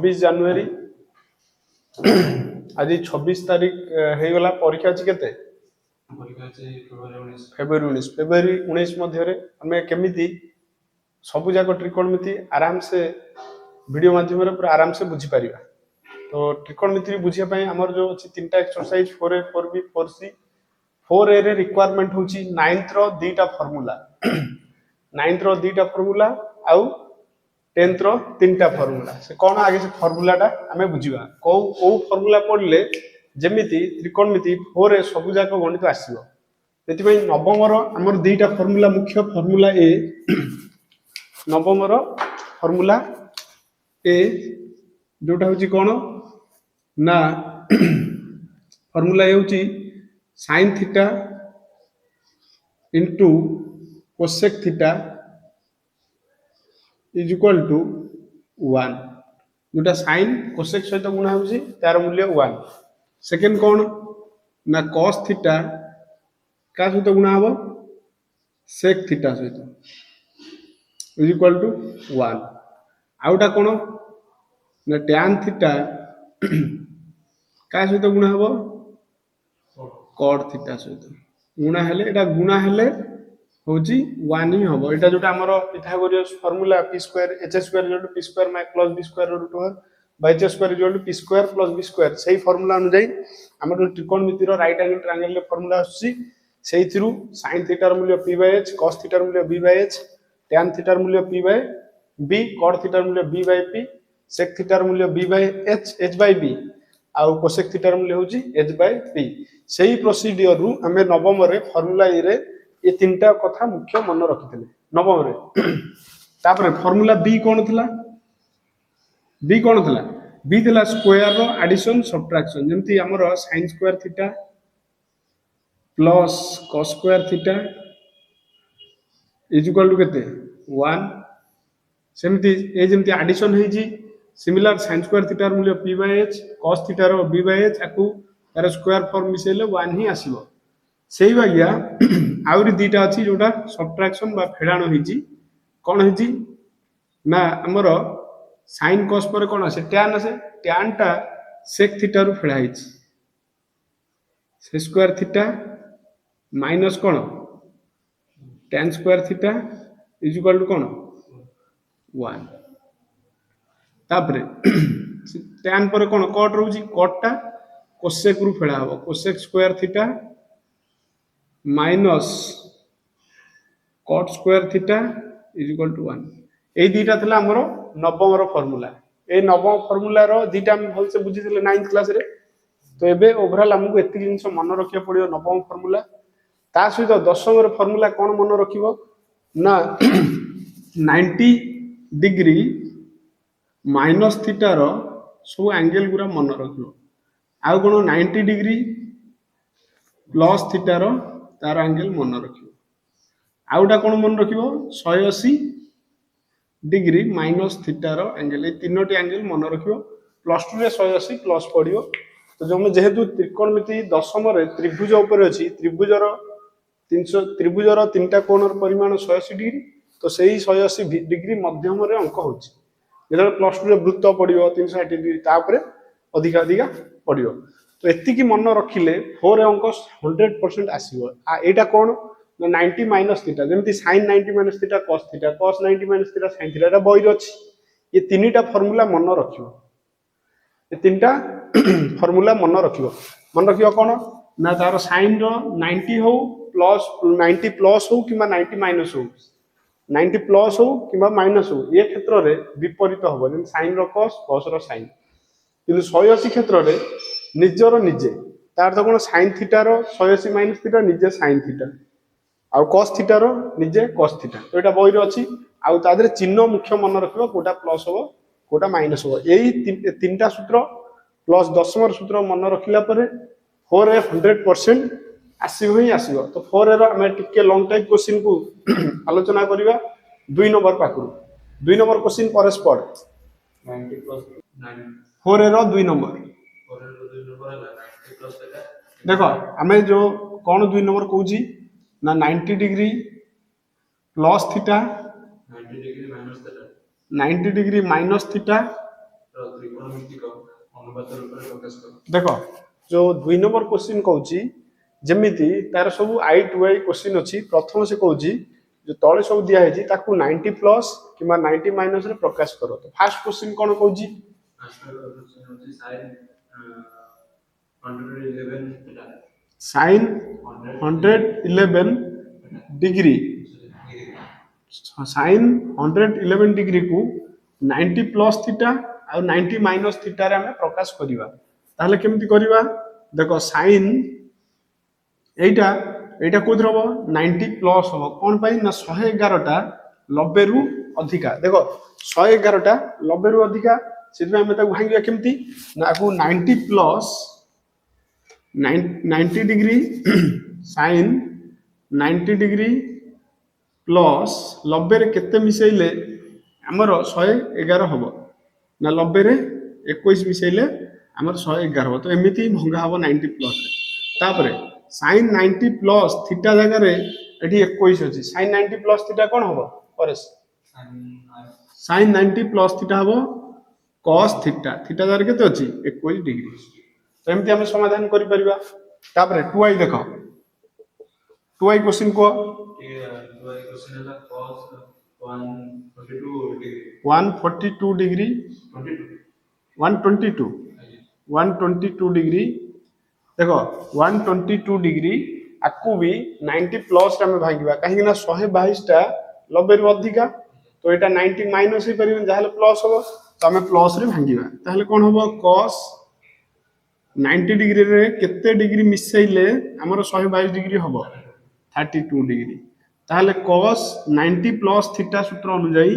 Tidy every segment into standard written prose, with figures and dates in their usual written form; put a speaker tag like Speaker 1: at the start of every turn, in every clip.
Speaker 1: 26 ଜାନୁଆରୀ आज 26 तारीख ହେଇଗଲା परीक्षा अछि केते फेब्रुआरी 19 मध्य आम केमी सबू जाक त्रिकोणमिति आराम से वीडियो माध्यम पूरा आराम से बुझी पारिबा। तो त्रिकोणमिति बुझिया आमर जो अच्छी 3टा exercise 4A 4B 4C 4A रे रिक्वायरमेंट होची 9th रो 2टा फार्मूला 9th रो 2टा फार्मूला आउ 10th रो 3टा फार्मूला से कौन आगे से फार्मूलाटा आमे बुझिबा को फार्मूला पढ़ले जेमिति त्रिकोणमिति 4A सबु जाक गणित आसीबो। सेति नवम रो हमर 2टा फार्मूला मुख्य फार्मूला ए नवम रो फार्मूला ए जोटा होची कोन ना फार्मूला ए होची sin theta into cosec theta is equal to 1 जोटा sin कोसेक सहित गुणा होची तार मूल्य 1। सेकंड कोन ना cos थीटा का सहित गुणा हबो sec थीटा सहित इज इक्वल टू 1। आउटा कोन ना tan थीटा का सहित गुणा हबो cot थीटा सहित गुणा हेले एटा गुणा हेले होची 1 ही हबो। एटा जोटा हमर Pythagoras formula p² h² p² plus b² root over by h² p² plus b² सही फार्मूला अनुसार हमर त्रिकोणमिति रो राइट एंगल ट्रायंगल रे फार्मूला आसी सेही थ्रू sin थीटा रो मूल्य p/h cos थीटा रो मूल्य b/h tan थीटा रो मूल्य p/b cot थीटा रो मूल्य b/p sec थीटा रो मूल्य b/h h/b आउ कोसेक थीटा रो मूल्य होची h/p सही प्रोसीजर रु हमें नवम रे फार्मूला ए रे ये 3टा कथा मुख्य मन रखिथिले नवम रे। तापर फार्मूला बी कोन थिला बी थिला स्क्वायर रो एडिशन सब्ट्रैक्शन जेमति हमर sin square theta plus cos square theta is equal to केते 1 सेमति ए जेमति एडिशन है जी सिमिलर sin स्क्वायर थीटा रो मूल्य p/h cos theta rho b/h आकु तार स्क्वायर फॉर्म मिसेले 1 ही आसीबो। सेही बागिया आउरी 2टा अछि जोटा सब्ट्रैक्शन बा फेडाणो हिची कोन हिची ना हमर sin cos पर कोन आसे tan टा sec थीटा रु फेडा हिची sec स्क्वायर थीटा माइनस कोन tan square theta is equal to कोन 1। तापरे tan पर कोन cot रहउची cot टा कोसेक रु फेडा हबो cosec square theta minus cot square theta is equal to 1 ए 2टा थला हमरो नवम रो फार्मूला ए नवम फार्मूला रो 2टा हम भल से बुझिथिले 9th क्लास रे। तो एबे ओवरऑल हमकु एति जिंस मन रखिया पड़ियो नवम फार्मूला ता सहित दशम रो फार्मूला कोन मन रखिबो ना 90 डिग्री माइनस थीटा रो सब एंगल गुरा मन रखिबो आउ कोन 90 डिग्री प्लस थीटा रो तार एंगल मन रखिबो आउटा कोन मन रखिबो 180 डिग्री माइनस थीटा रो एंगल ए तीनोटी एंगल मन रखिबो प्लस 2 रे 180 प्लस पड़ियो। तो जो जेहेतु त्रिकोणमिति दशम रे त्रिभुज ऊपर अछि त्रिभुज रो 3टा कोण रो परिमाण 180 डिग्री तो सेही 180 डिग्री मध्यम रे अंक होछि जेतले प्लस 2 रे वृत्त पड़ियो 360 डिग्री तापरे अधिका अधिका पड़ियो। तो एति की मन रखिले 4 अंक 100% आसीबो आ एटा कोन 90 माइनस थीटा जेमति sin 90 minus theta cos 90 minus theta sin theta एटा बहिर अछि ये 3टा फार्मूला मन रखिबो ये 3टा फार्मूला मन रखिबो कोन ना तार sin रो 90 हो प्लस 90 प्लस हो किबा 90 माइनस हो 90 प्लस हो किबा माइनस हो ये क्षेत्र रे विपरीत होबो जेम sin रो cos रो sin किंतु 180 क्षेत्र रे निजरो निजे तार तो कोन sin theta rho 180 minus theta निजे sin थीटा आउ cos थीटा रो निजे cos थीटा तो एटा बहिर अछि आउ तादरे चिन्ह मुख्य मन रखिबो कोटा प्लस होबो कोटा माइनस होबो एही 3टा सूत्र प्लस दशम सूत्र मन रखिला परे 4A 100% आसीबो ही आसीबो। तो 4A रो हम टिके लॉन्ग टाइप क्वेश्चन को आलोचना करिबा 2 नंबर पाकरू 2 नंबर क्वेश्चन परस पढ़ 90 प्लस 9 4A रो 2 नंबर 4A रो 2 नंबर हला 90 प्लस देखो हमें जो कौन 2 नंबर कहूची ना 90 degree plus theta 90 degree minus theta
Speaker 2: ତ୍ରିକୋଣମିତିକ ଅନୁପାତ ରୂପରେ ପ୍ରକାଶ କର।
Speaker 1: देख जो 2 नंबर क्वेश्चन कहूँ जमीती तार सब I2I क्वेश्चन अच्छी प्रथम से कहूँ जो तले सब दिखाई ताकू 90 प्लस कि 90 माइनस रे प्रकाश करो। तो फास्ट क्वेश्चन कौन कहूँ साइन 111 डिग्री साइन 111 डिग्री को 90 प्लस थीटा और 90 माइनस थीटा रे हमें प्रकाश करिवा ताहले केमती करिवा देखो साइन एटा एटा कोथि रहबो 90 प्लस हो कोन पई ना 111 टा 90 रु अधिका देखो 111 टा 90 रु अधिका सिद्धि में ताको भांगिया केमती ना को 90 plus 90 degree sine 90 degree plus 90 रे केते मिसेइले हमर 111 हबो ना 90 रे 21 मिसेइले हमर 111 हबो। तो एमिति भंगा हबो 90 प्लस रे तापरे साइन 90 प्लस थीटा जगह रे एठी 21 अछि साइन 90 प्लस थीटा कोन हबो परेश साइन 90 प्लस थीटा हबो cos थीटा थीटा जगह केते अछि 21 डिग्री। तो एमिति हम समाधान करि परिबा तापरे 2i देखो 2i क्वेश्चन को
Speaker 2: क्वेश्चन है cos
Speaker 1: 142 डिग्री 122 122 डिग्री देखो 122 डिग्री आकु भी 90 प्लस रे हम भांगिबा काहे ना 122 टा 90 रु अधिका तो एटा 90 माइनस ही परिबन जाहले प्लस हो तो हम प्लस रे भांगिबा ताहले कोन होबो cos 90 डिग्री रे केते डिग्री मिसैले हमर 122 डिग्री होबो 32 डिग्री ताहले cos 90 प्लस थीटा सूत्र अनुसार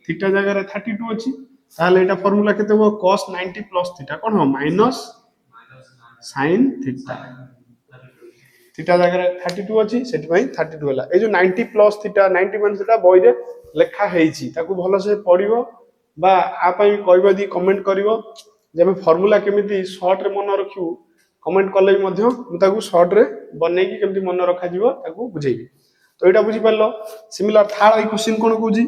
Speaker 1: थीटा जगह रे 32 अछि ताहले एटा फार्मूला केते हो cos 90 प्लस थीटा कोन हो माइनस sin थीटा थीटा जगह रे 32 अछि सेति पई 32 होला ए जो 90 प्लस थीटा 90 माइनस थीटा बई रे लेखा हेछि ताकू भलो से पढिबो बा आ पई कहबो दी कमेंट करिवो जे हम फार्मूला केमिति शॉर्ट रे मन रखिउ कमेंट कले भी मध्य मु ताकू शॉर्ट रे बनै की केमिति मन रखा जीवो ताकू बुझेबी। तो एटा बुझी परलो सिमिलर थर्ड आई क्वेश्चन कोन कहूजी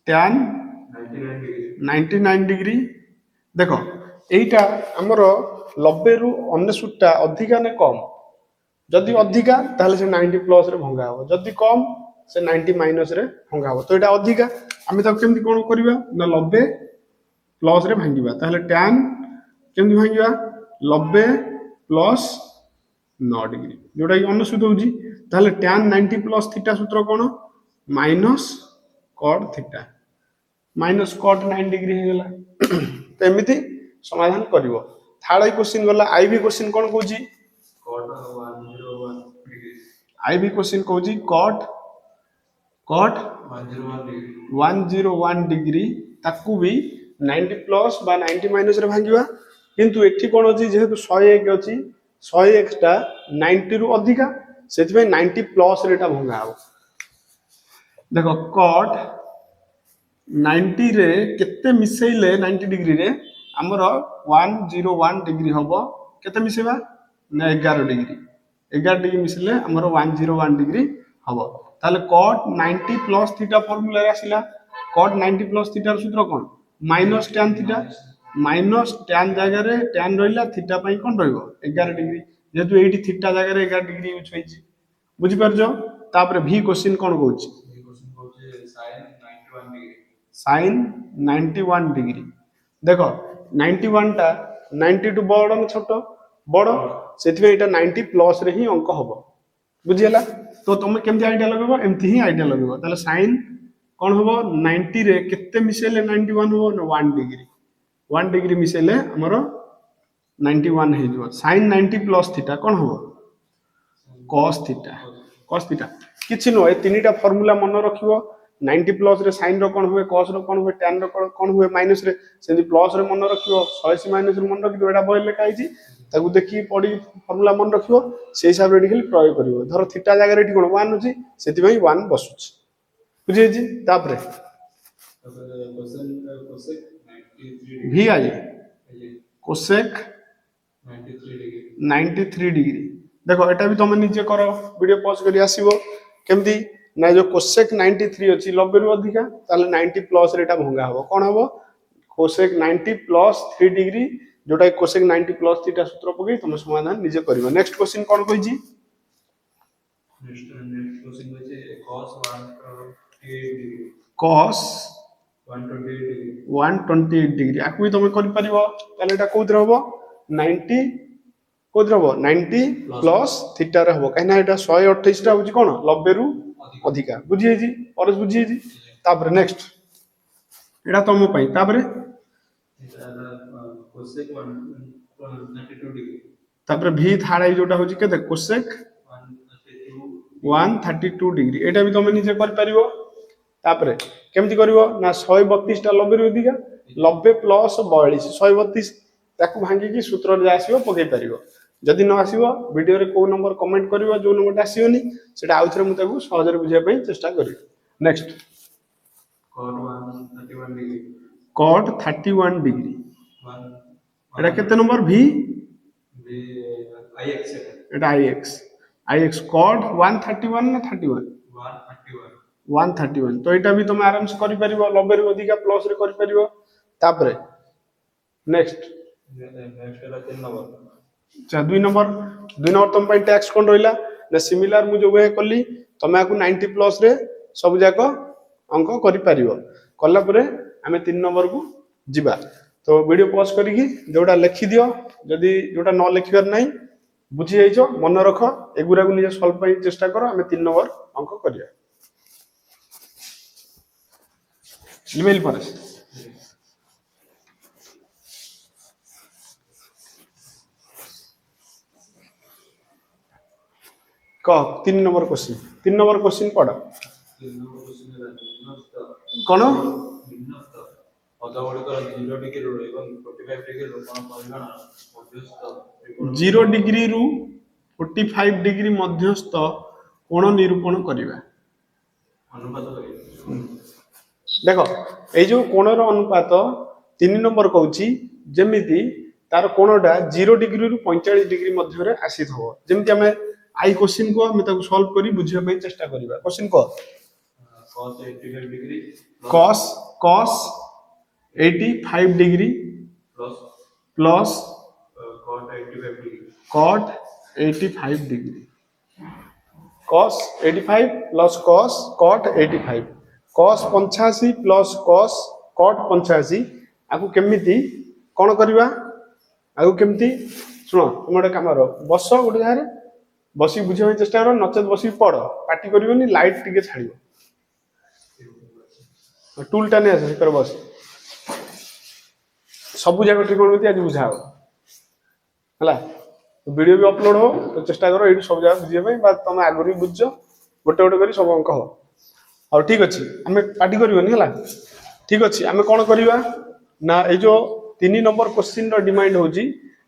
Speaker 1: tan 99 डिग्री देखो एटा हमर 90 रु 99 टा अधिका ने कम जदि अधिका ताहले से 90 प्लस रे भंगा हो जदि कम से 90 माइनस रे भंगा हो। तो एटा अधिका आमे ताको केमिति कोन करबा ना 90 प्लस रे भांगिबा ताहले tan केमिति भांगिबा 90 प्लस 9 डिग्री जोटा कि 99 होउजी ताहले tan 90 प्लस थीटा सूत्र कोन minus cot theta minus cot 9 degree हे गेला। तो एमिति समाधान करिवो थर्ड आई क्वेश्चन गला आईबी क्वेश्चन कोन कहूजी
Speaker 2: cot 101 डिग्री
Speaker 1: आईबी क्वेश्चन कहूजी cot 101 डिग्री ताकू भी 90 प्लस बा 90 माइनस रे भांगिबा किंतु एठी कोन अछि जेहेतु 101 अछि 101 टा 90 रु अधिका सेति में 90 प्लस रेटा भंगा हो देखो cot 90 रे केते मिसेइले 90 डिग्री रे हमर 101 डिग्री हबो केते मिसेबा ना 11 डिग्री 11 डिग्री मिसले हमर 101 डिग्री हबो ताले cot 90 प्लस थीटा फार्मूला रे आसिला cot 90 प्लस थीटा सूत्र कोन minus tan theta minus tan जगह रे tan रहिला थीटा पई कोन रहइबो 11 डिग्री जेतु एठी थीटा जगह रे 11 डिग्री यूज होइछि बुझि परजो तापर भी क्वेश्चन कोन कहूछि sin 91 डिग्री देखो 91 टा 90 टू बड़ न छोट बड़ सेति एटा 90 प्लस रे ही अंक हबो बुझियला। तो तुम केमती आइडिया लगेबो एमती ही आइडिया लगेबो ताले sin कोन हबो 90 रे केते मिसेले 91 हबो न 1 डिग्री 1 डिग्री मिसेले हमरो 91 हे जो sin 90 प्लस थीटा कोन हबो cos थीटा किछि नो ए तीनटा फार्मूला मन रखिबो 90 प्लस रे sin रो कोन हुए cos रो कोन हुए tan रो कोन हुए माइनस रे सेति प्लस रे मन रखिबो 180 माइनस रे मन रखिबो एटा बय लेखा आइछि ताकू देखि पडी फार्मूला मन रखिबो से हिसाब रे खाली प्रयोग करिवो धर थीटा जगह रे कोन 1 अछि सेति भाई 1 बसुछि बुझि जी तापरे भी आई कोसेक 93 डिग्री देखो एटा भी तुम निजे करो वीडियो पॉज करी आसीबो केमती ना जो कोसेक 93 अच्छी 90 रु अधिका ताले 90 प्लस रे एटा भंगा हबो कोन हबो कोसेक 90 प्लस 3 डिग्री जोटा कोसेक 90 प्लस थीटा सूत्र पकई तुम समाधान निजे करिवो नेक्स्ट क्वेश्चन कोन कहिजी
Speaker 2: नेक्स्ट क्वेश्चन होचे cos 128 degree
Speaker 1: cos
Speaker 2: 128 degree
Speaker 1: 128 degree आकु तुम करि परिवो ताले एटा कोथरे हबो 90 कोथरे हबो 90 प्लस थीटा रे हबो काइना एटा 128 टा होची कोन 90 रु अधिका बुझिए जी और बुझिए जी तापर नेक्स्ट एटा तुम पई तापर
Speaker 2: cosec 132 डिग्री
Speaker 1: तापर v थाडा जोटा होची केते कोसेक 132 डिग्री एटा भी तुम निजे कर परिवो तापर केमति करिवो ना 132 टा 90 रु अधिका 90 प्लस 42 132 ताकू भांगी की सूत्र रे आसीबो पके परिवो जदि न आसीबो वीडियो रे को नंबर कमेंट करिवो जो नंबर आसीयोनी सेटा आउथरे मु ताकू सहज रे बुझिया पई चेष्टा करिवो next
Speaker 2: cot 131 degree
Speaker 1: cot 31 degree एटा केते नंबर v
Speaker 2: ix
Speaker 1: एटा ix cot 131 ना 31 131 तो एटा भी तुम आराम से करि परिवो 90 रु अधिका प्लस रे करि परिवो तापरे नेक्स्ट
Speaker 2: एला 3 नंबर
Speaker 1: अच्छा 2 नंबर तुम पई टैक्स कोन रहिला ना सिमिलर मु जो वे कली तमे आकु 90 प्लस रे सब जाको अंक करि परिवो कला परे हमें 3 नंबर को जिबा तो वीडियो पॉज करिकी जोटा लिखि दियो जदि जोटा न लिखिबार नाही बुझी जाइछो मन रख एगुरा को निजे सॉल्व पई चेष्टा करो हमें 3 नंबर अंक करिया ईमेल पर कह 3 नंबर क्वेश्चन पढ़
Speaker 2: 3 नंबर क्वेश्चन है
Speaker 1: कौन
Speaker 2: ଅଧଘଡ଼ିକ 0 ଡିଗ୍ରୀରୁ ଏବଂ 45 ଡିଗ୍ରୀରୁ କୋଣ ପରିମାଣ ମଧ୍ୟସ୍ଥ
Speaker 1: 0 डिग्री रु 45 डिग्री मध्यस्थ कोण निरूपण करिवा
Speaker 2: ଅନୁପାତ କରିବା
Speaker 1: देखो ए जो कोणर अनुपात 3 नंबर कहूची जेमिति तार कोणटा 0 डिग्री रु 45 डिग्री मध्य रे आसी थबो जेमिति हमें आई क्वेश्चन को हम ताको सॉल्व करी बुझिया पई चेष्टा करिवा क्वेश्चन को
Speaker 2: cos 85 degree
Speaker 1: cos 85 degree plus
Speaker 2: cot 85 degree
Speaker 1: cot 85 degree cos 85 plus cot 85 cos 85 plus cot 85 आकु केमिति कोन करबा आकु केमिति सुनो तुम गोटे काम करो बस गोटे जगह बसी बुझे चेष्टा करो नचेत बसी पढ़ पार्टी करिवनी लाइट टिके छाड़ियो टूल टा नहीं आसे कर बस सब जगह ट्रिकोणमिति आज बुझा हो हला वीडियो भी अपलोड हो तो चेष्टा करो एठी सब जगह बुझिया पई बा तुम आगु भी बुझ गोटे गोटे करी सब अंक हो और ठीक अच्छे आम पार्टी करबनी हला ठीक अच्छे आम कौन करवा ना ये जो 3 नंबर क्वेश्चन डिमांड होची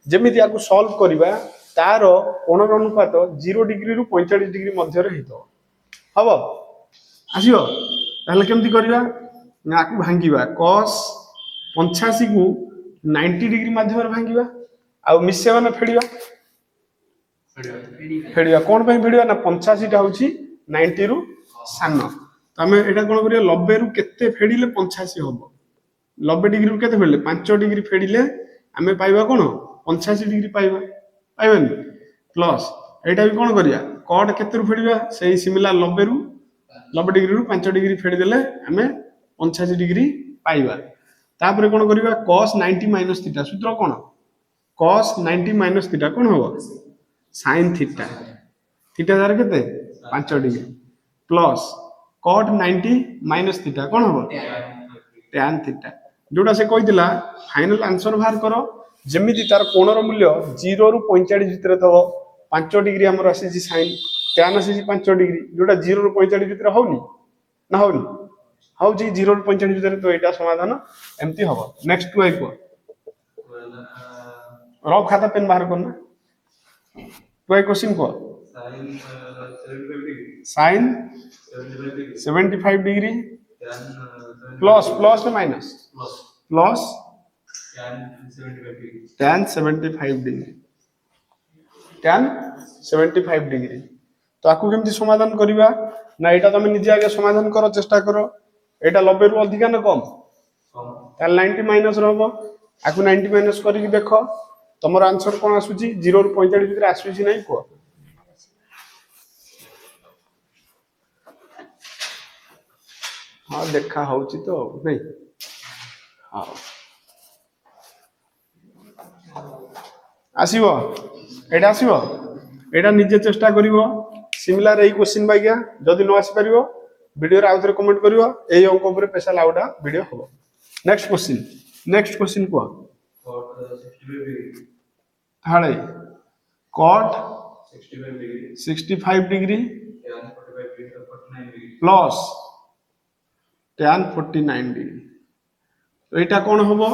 Speaker 1: जेमिति आकु सॉल्व करबा तार कोण अनुपात 0 डिग्री रु 45 डिग्री मध्य रे हितो हबो आसीबो ताले केमति करबा ना आकु भांगीबा cos 85 को 90 डिग्री माध्यम रे भांगीबा आ मिसेबा ना फेड़िया कौन पे फेड़िया ना 85 टा होची 90 रु सान तो आम एटा कौन करिया 90 रु केते फेड़िले 85 हबो 90 डिग्री रु केते फेड़िले 5 डिग्री फेड़िले आमे पाइबा कोन 85 डिग्री पाइबा पाइबानी प्लस एटा भी कौन करिया कट केते रु फेड़िबा सेही सिमिलर 90 डिग्री रु 5 डिग्री फेड़ी देले आमे 85 डिग्री पाइबा तापर कौन करिबा cos 90 माइनस थीटा सूत्र कोन cos 90 माइनस थीटा कोन हबो sin थीटा थीटा दार केते 5 degree plus cot 90 minus theta कोन हबो tan थीटा जोटा से कहितला फाइनल आंसर बाहर करो जेमिति तार कोणर मूल्य 0 रु 45 भितर थबो 5 डिग्री हमर आसी जी sin tan आसी जी 5 डिग्री जोटा 0 रु 45 भितर होउनी ना होउनी हाउ जी 0 रु 45 भितर तो एटा समाधान एम्ति हबो नेक्स्ट टू आइको रफ खाता पेन बाहर करना तो क्वेश्चन को sin 75 degree plus plus minus plus tan 75 degree tan 75 degree तो आकु केमती समाधान करबा ना एटा तुम निजे आगे समाधान करो चेष्टा करो एटा 90 रु अधिका ना कम
Speaker 2: कम
Speaker 1: ताल 90 माइनस रहबो आकु 90 माइनस करिक देखो तमर आंसर कोन आसुची 0 रु 45 भितर आसुची नै को हां देखा होउची तो नहीं हां आसीबो एटा आसीबो एटा निजे चेष्टा करिवो सिमिलर एई क्वेश्चन बागिया जदि न आसी परिवो वीडियो रे आउथरे कमेंट करिवो एई अंक ऊपर स्पेशल आउटा वीडियो हबो नेक्स्ट क्वेश्चन को
Speaker 2: cot 65 degree
Speaker 1: Hale cot
Speaker 2: 65 degree
Speaker 1: 65 degree
Speaker 2: tan 45 degree 49 degree
Speaker 1: plus tan 49 degree तो एटा कोन हबो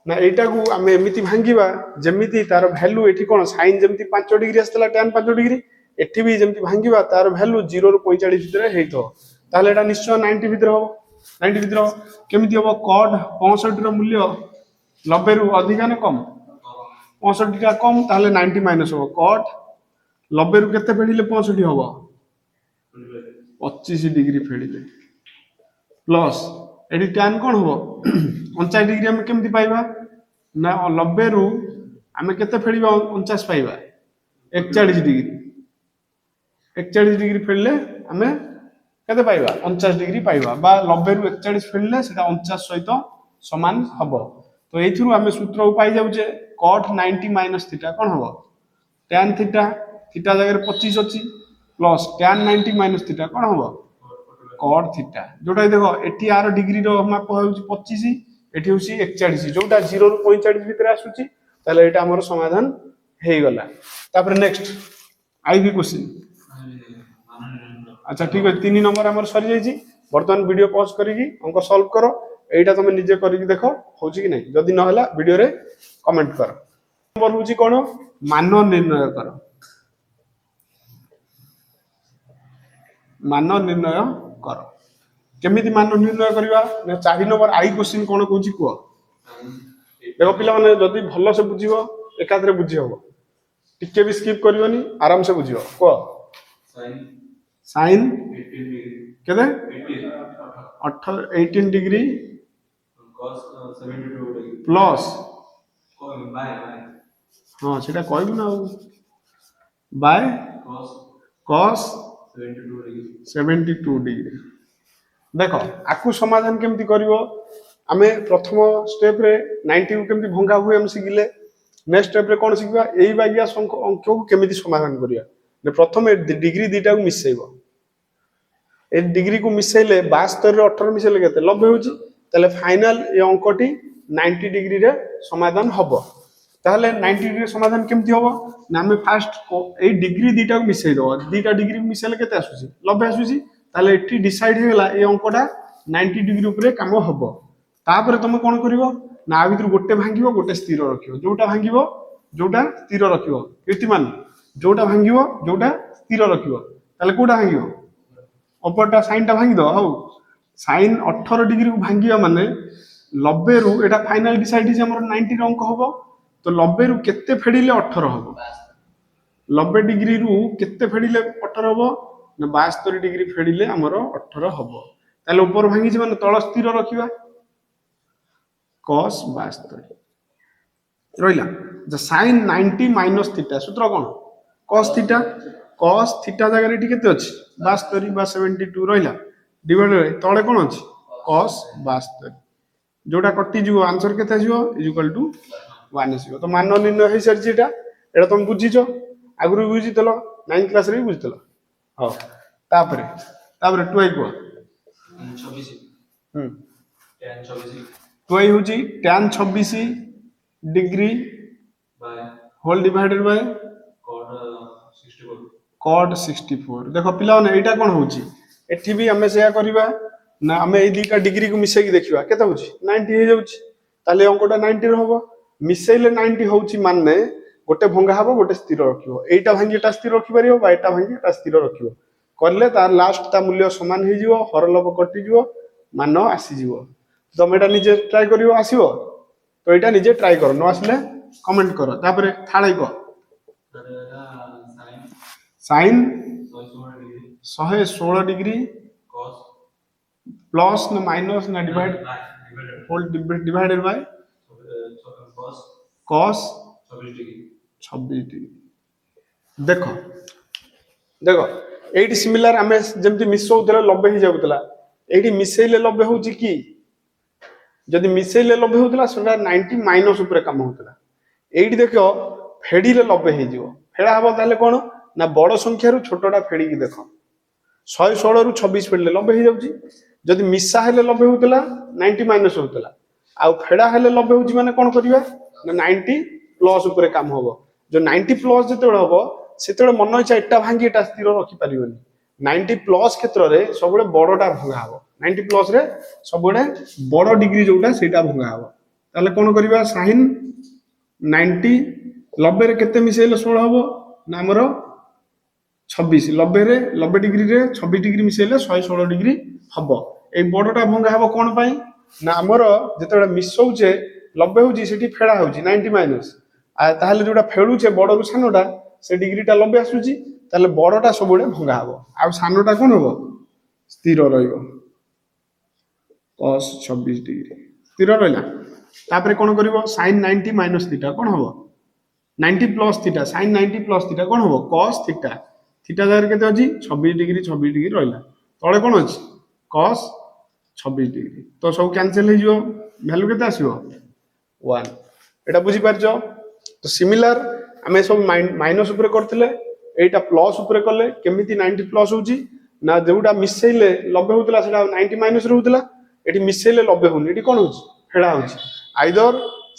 Speaker 1: ना एटा को आमे एमिति भांगीबा जेमिति तार वैल्यू एठी कोन साइन जेमिति 5 डिग्री आस्तला tan 5 डिग्री एठी भी जेमिति भांगीबा तार वैल्यू 0 रु 45 भितर हेइतो ताले एटा निश्चय 90 भितर हबो 90 भितर केमिति हबो cot 65 रो मूल्य 90 रु अधिका ना कम 65 टा कम ताले 90 माइनस हबो cot 90 रु केते फेडिले 65 हबो 25 डिग्री फेडिले प्लस एडी tan कोन हबो 49 डिग्री हम केमति पाइबा ना 90 रु हमें केते फेडिबा 49 पाइबा 41 डिग्री 41 डिग्री फेडले हमें केते पाइबा 49 डिग्री पाइबा बा 90 रु 41 फेडले सेटा 49 सहित समान हबो तो एथिरु हमें सूत्र पाइ जाउचे cot 90 माइनस थीटा कोन हबो tan थीटा थीटा जगह 25 अछि प्लस tan 90 माइनस थीटा कोन हबो cot थीटा जोटा देखो एठी आर डिग्री रो माप होउची 25 एठी होउची 41 जोटा 0 रु 45 भीतर आसुची ताले एटा हमर समाधान हेई गला तापर नेक्स्ट आईबी क्वेश्चन अच्छा ठीक है 3 नंबर हमर सरी जाईची वर्तमान वीडियो पॉज करिकी अंक सॉल्व करो एटा तुम निजे करिकी देखो होउची कि नै जदी न होला वीडियो रे कमेंट करो नंबर होउची कोन मान निर्णय करो मान निर्णय करो केमिति मान निर्णय करबा ना 4 नंबर आई क्वेश्चन कोन कहूची को देखो पिला माने जदी भलो से बुझिबो एकादरे बुझि हबो टिके भी स्किप करबनी आराम से बुझिबो को sin
Speaker 2: 18 degree
Speaker 1: केदे 18 degree
Speaker 2: cos 72 degree
Speaker 1: plus
Speaker 2: by
Speaker 1: हां सेटा कहबू ना बाय cos
Speaker 2: 72 degree
Speaker 1: 72 डिग्री देखो आकु समाधान केमती करिवो आमे प्रथम स्टेप रे 90 को केमती भंगा हुए हम सिगिले नेक्स्ट स्टेप रे कोन सिखबा एई बागिया अंक को केमिति समाधान करिया ने प्रथम डिग्री दीटा को मिसैबो ए डिग्री को मिसैले 72 रे 18 मिसैले केते 90 होची ताले फाइनल ए अंकटी 90 डिग्री रे समाधान हबो ताले 90 डिग्री समाधान केमती हबो ना हमें फास्ट ए डिग्री दीटा को मिसै दो दीटा डिग्री मिसैले केते आसुची 90 आसुची ताले एठी डिसाइड हे गेला ए अंकटा 90 डिग्री ऊपर काम हबो तापर तुम कोन करिवो ना आ भीतर गोटे भांगिबो गोटे स्थिर रखिवो जोटा भांगिबो जोटा स्थिर रखिवो कीर्तिमान जोटा भांगिबो जोटा स्थिर रखिवो ताले कोटा भांगिबो ऊपरटा साइनटा भांगी दो हौ साइन 18 डिग्री को भांगिया माने 90 रु एटा फाइनल डिसाइड हिज हमर 90 अंक हबो तो 90 रु केते फेडिले 18 हबो 90 डिग्री रु केते फेडिले 18 हबो ना 72 डिग्री फेडिले हमर 18 हबो ताले ऊपर भांगी जे माने तळ स्थिर रखिबा cos 72 रहिला ज sin 90 माइनस थीटा सूत्र कोन cos थीटा जगह एठी केते अछि 72 बा 72 रहिला डिवाइड तळे कोन अछि cos 72 जोटा कटि जीवो आंसर केते आसीबो इक्वल टू 1 आसीबो तो मान निर्णय हे सरजी एटा तुम बुझिचो आगुरु बुझितलो 9th क्लास रे बुझितलो हां तापरे 2 को
Speaker 2: 26 tan 26
Speaker 1: तो ये होची tan 26 degree
Speaker 2: by
Speaker 1: whole divided by
Speaker 2: cot 64
Speaker 1: cot 64 देखो पिला ने एटा कोन होची एठी भी हमें सेया करबा ना हमें ए दीटा डिग्री को मिसै की देखिबा केता होची 90 हे जाउची ताले अंकटा 90 रहबो मिसैले 90 होची माने गोटे भंगा हबो गोटे स्थिर रखिबो एटा भांगी एटा स्थिर रखि परियो बा एटा भांगी एटा स्थिर रखिबो करले तार लास्ट ता मूल्य समान हे जिवो हरलभ कटि जिवो मान आसी जिवो तुम एटा निजे ट्राई करियो आसीबो तो एटा निजे ट्राई करो न आसले कमेंट करो तापरे थाळे को
Speaker 2: sin
Speaker 1: sin
Speaker 2: 64
Speaker 1: 116 degree
Speaker 2: cos
Speaker 1: plus ना माइनस ना divide
Speaker 2: divided
Speaker 1: whole divided by
Speaker 2: cos
Speaker 1: cos
Speaker 2: 26 degree
Speaker 1: 26 degree देखो देखो एठी सिमिलर आमे जेमति मिसौतले 90 ही जाउतला एठी मिसेइले 90 होउची की जदि मिसेइले 90 होउतला सेटा 90 माइनस ऊपर काम होउतला एठी देखो फेडीले 90 हे जिवो फेडा हबो ताले कोन ना बड़ संख्या रु छोटटा फेडी की देखो 116 रु 26 फेडले 90 हे जाउची जदि मिसा हेले 90 होउतला 90 माइनस होउतला आ फेडा हेले 90 होउची माने कोन करिवा ना 90 प्लस ऊपर काम होबो जो 90 प्लस जेतेबेले होबो सेतेबेले मन इच्छा एटा भांगी एटा स्थिर रखि परिबोनी 90 प्लस क्षेत्र रे सबुले बड़टा भंगा हबो 90 प्लस रे सबुले बड़ डिग्री जोटा सेटा भंगा हबो ताले कोन करिवा sin 90 90 रे केते मिसेइले 16 हबो ना हमर 26 90 रे 90 डिग्री रे 26 डिग्री मिसेइले 116 डिग्री हबो ए बड़टा भंगा हबो कोन पई ना हमर जेतेबेले मिसौचे 90 होची सेठी फेडा होची 90 माइनस आ ताहले जोटा फेडुचे बड़ रु सानोटा से डिग्रीटा 90 आसुची ताहले बड़टा सबुले भंगा हबो आ सानोटा कोन हबो स्थिर रहइबो cos 26 डिग्री स्थिर रहला तापरे कोन करिवो sin 90 माइनस थीटा कोन हबो 90 plus theta sin 90 plus theta कोन हबो cos थीटा थीटा जागर केते अछि 26 डिग्री रहला तळे कोन अछि cos 26 डिग्री तो सब कैंसिल हे जिवो वैल्यू केते आसीबो 1 एटा बुझी पारछो तो सिमिलर आमे सब माइनस ऊपर करथिले एटा प्लस ऊपर करले केमिति 90 प्लस होउची ना जेउटा मिसेइले 90 होतला सेटा 90 माइनस रहउतला एटी मिसेइले 90 होउनी एटी कोन होउची फेडा होउची आइदर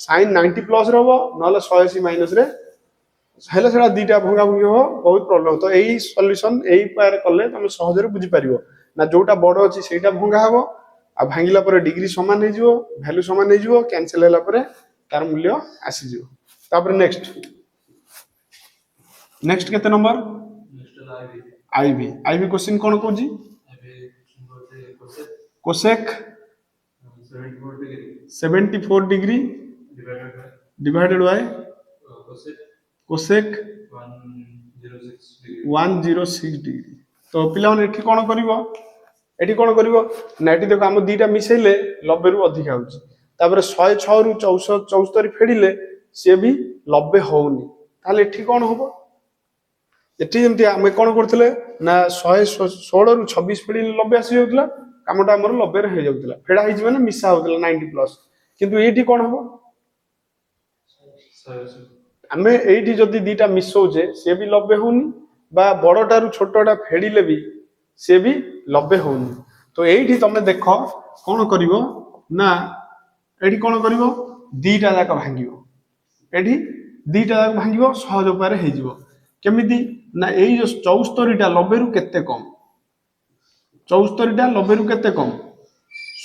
Speaker 1: sin 90 प्लस रहबो नले 180 माइनस रे हेले सेटा दीटा भंगा भंगी हो बहुत प्रॉब्लम तो एई सॉल्यूशन एई पार करले तमे सहज रे बुझी परिबो ना जोटा बड़ अछि सेटा भंगा हबो आ भांगिला परे डिग्री समान हे जिवो वैल्यू समान हे जिवो कैंसिल होला परे तार मूल्य आसी जिवो तापर नेक्स्ट केते नंबर
Speaker 2: नेक्स्ट
Speaker 1: आईवी क्वेश्चन कोन कोजी cosec 74 degree divided by cosec 106 degree तो पिला माने एठी कोन करिवो ना एठी देखो हम दीटा मिसेइले 90 रु अधिक आउची तापर 106 रु 74 फेडिले से भी 90 होउनी ताले एठी कोन होबो एठी जेमति हम कोन करथले ना 116 रु 26 फेडिले 90 आसी जाउतला कामटा हमर 90 रे हे जाउतला फेडा हिज माने मिसा होतला 90 प्लस किंतु एठी कोन होबो हमें एठी जदी दीटा मिसौजे से भी 90 होउनी बा बड़टा रु छोटटा फेडिले भी से भी 90 होउनी तो एठी तमे देखो कोन करिवो ना एठी कोन करिवो दीटा जाक भांगिवो एठी दीटा जाक भांगिवो सहज उपाय हे जिवो केमिति ना एई जो 74 टा 90 रु केते कम 74 टा 90 रु केते कम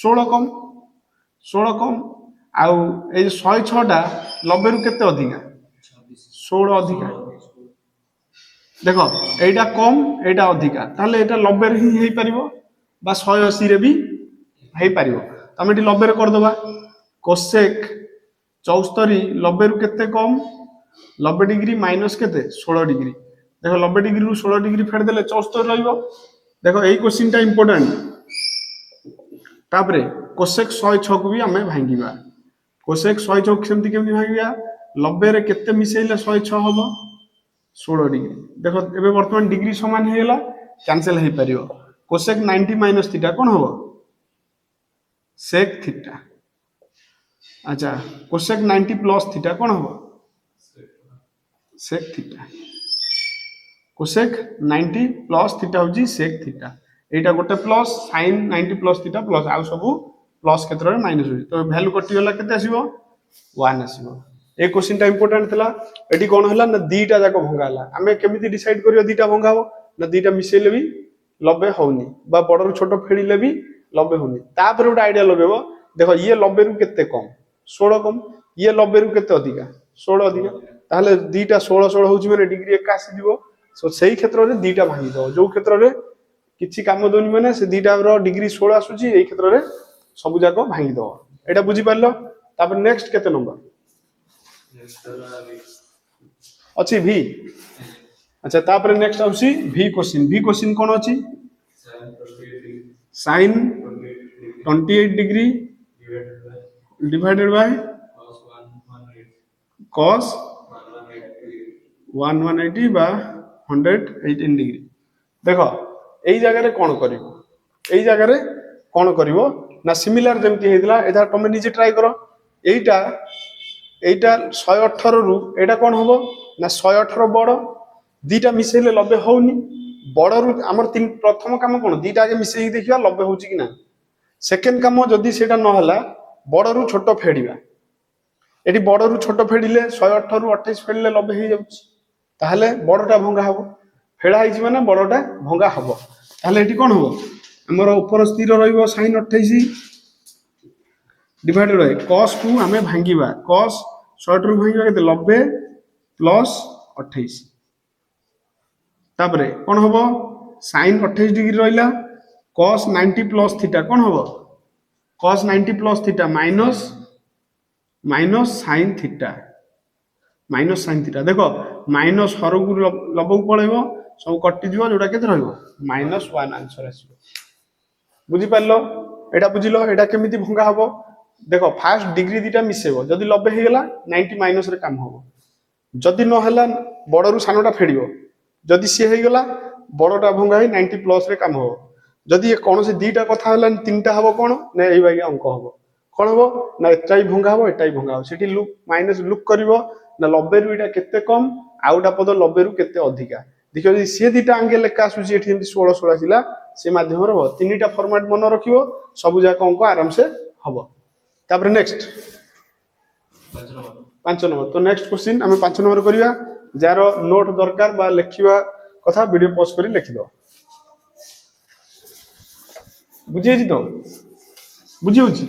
Speaker 1: 16 कम आउ ए 106 टा 90 रु केते अधिका 16 अधिका देखो एटा कम एटा अधिका ताले एटा 90 रे ही परिबो बा 180 रे भी हे परिबो तमे एटी 90 रे कर दबा कोसेक 74 90 रु केते कम 90 डिग्री माइनस केते 16 डिग्री देखो 90 डिग्री रु 16 डिग्री फेड देले 74 रहइबो देखो एई क्वेश्चन टा इंपोर्टेंट तापरे कोसेक 106 को भी हमें भांगीबा कोसेक 106 केमति केमति भांगीबा 90 रे केते मिसेइले 106 होबो 16 डिग्री देखो एबे वर्तमान डिग्री समान हे गेला कैंसिल हे परियो कोसेक 90 माइनस थीटा कोन होबो सेक थीटा अच्छा कोसेक 90 प्लस थीटा कोन होबो sec theta cosec 90 plus theta होजी सेक थीटा एटा गोटे plus sin 90 plus theta plus आ सब प्लस क्षेत्र रे माइनस होई तो वैल्यू कटि गला केते आसीबो 1 आसीबो ए क्वेश्चन टा इंपोर्टेंट थिला एटी कोन हला ना दीटा जाको भंगाला हमें केमिति डिसाइड करियो दीटा भंगाबो ना दीटा मिसेले भी 90 होउनी बा बडर छोटो फेडिले भी 90 होउनी तापर उडा आइडिया लगेबो देखो ये 90 रु केते कम 16 कम ये 90 रु केते अधिका 16 अधिका ताहले दीटा 16 16 होउची माने डिग्री एक आसी दिबो सो सेही क्षेत्र रे दीटा भांगी दो जो क्षेत्र रे किछि काम दोनी माने से दीटा रो डिग्री 16 आसुची एई क्षेत्र रे सब जाको भांगी दो एटा बुझी पारलो तापर नेक्स्ट केते नंबर अछि भी अच्छा तापर नेक्स्ट आउसी v क्वेश्चन कोन अछि sin 28 degree divided by cos 180 बा 118 डिग्री देखो एई जगह रे कोन करिवो एई जगह रे कोन करिवो ना सिमिलर जेमति हेदिला एदा तमे निजे ट्राई करो एईटा 118 रु एटा कोन हबो ना 118 बड़ दीटा मिसेले 90 होउनी बड़ रु हमर तीन प्रथम काम कोन दीटा आगे मिसेई देखिबा 90 होउची कि ना सेकंड काम जदी सेटा न हला बड़ रु छोटो फेडिबा एटी बड़ रु छोटो फेडिले 118 रु 28 फेडिले 90 हे जाउची ताहले बड़टा भंगा हबो फेडा हिची माने बड़टा भंगा हबो ताहले एटी कोन हबो हमर ऊपर स्थिर रहइबो sin 28 डिवाइडेड बाय cos को हमें भांगीबा cos 100 रु भांगीबा केते 90 प्लस 28 तापरे कोन हबो sin 28 डिग्री रहिला cos 90 प्लस थीटा कोन हबो cos 90 plus theta minus sin theta देखो माइनस हरगु लबगु पळेबो सब कटि दिबो जोटा केते रहइबो -1 आंसर आसीबो बुझी पारलो एटा बुझिलो एटा केमिति भंगा हबो देखो फास्ट डिग्री दीटा मिसेबो जदी 90 हे गेला 90 माइनस रे काम हबो जदी न हला बडरू सानोटा फेडिबो जदी से हे गेला बडटा भंगा हे 90 प्लस रे काम हबो जदी ये कोनसे दीटा कथा हला तीनटा हबो कोन ना एई बागी अंक हबो कोन हबो ना एटाई भंगा हबो एटाई भंगा हबो सेठी लुक माइनस लुक करिवो ना 90 रु एटा केते कम आउटा पद 90 रु केते अधिका देखियो जे से दीटा आंगे लेखा आसुची एठी 16 16 सिला से माध्यम रो तीनटा फॉर्मेट मन रखिवो सब जाक अंक आराम से हबो तापर नेक्स्ट 5 नंबर तो नेक्स्ट क्वेश्चन हमें 5 नंबर करिया जारो नोट दरकार बा लिखिबा कथा वीडियो पॉज करी लिखि दो बुझिए जी तो बुझी होची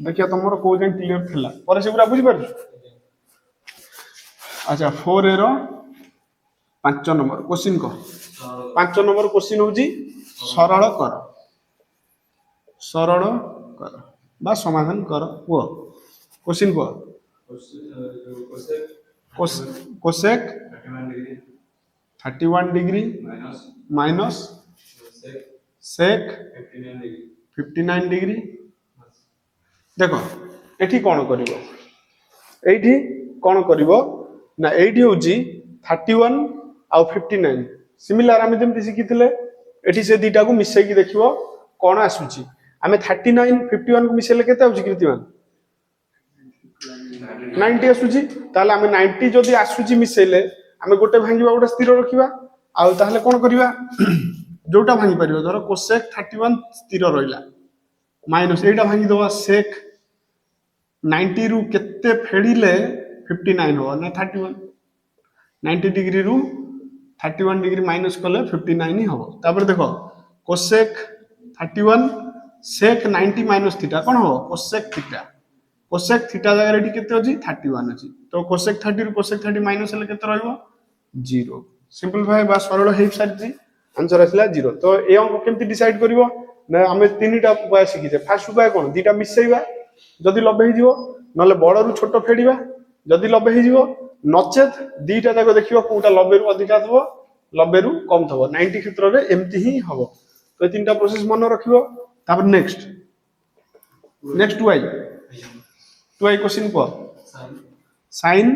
Speaker 1: देखिए तुमर को जे क्लियर थिला पर से पूरा बुझी पार अच्छा 4 रो 5 नंबर क्वेश्चन को 5 नंबर क्वेश्चन होची सरल कर बा समाधान कर वो क्वेश्चन को cosec 31 degree minus sec 59 degree देखो एठी कोन करिवो एठी कोन करिवो ना एठी होची 31 आ 59 सिमिलर आमे जेमति सिखिथिले एठी से दीटा को मिसै की देखिवो कोन आसुची आमे 39 51 को मिसेले केते आउची कृतिमान 90 आसुची ताले आमे 90 जदी आसुची मिसेले आमे गोटे भांगीबा गोटे स्थिर रखिबा आ ताले कोन करिबा जोटा भांगी परिबो धरो कोसेक 31 स्थिर रहिला माइनस एटा भांगी दवा सेक 90 रु केते फेडिले 59 हो ना 31 90 डिग्री रु 31 डिग्री माइनस कले 59 ही हो तापर देखो कोसेक 31 सेक 90 माइनस थीटा कोन हो कोसेक थीटा जगह रेडी केते अछि 31 अछि तो कोसेक 30 रु कोसेक 30 माइनस ले केते रहइबो 0 सिंपलीफाई बा सरल हेइ सारजी आंसर आसला 0 तो ए अंक केमति डिसाइड करिवो ना हमें तीनटा उपाय सिखिजे फर्स्ट उपाय कोन दीटा मिसैबा जदी 90 हे जिवो नले बड़ रु छोटो फेडिबा जदी 90 हे जिवो नचेत दीटा जाको देखिबो कोटा 90 रु अधिका थबो 90 रु कम थबो 90 क्षेत्र रे एमति ही हबो तो ए तीनटा प्रोसेस मन रखिबो तापर नेक्स्ट टुआई क्वेश्चन को sin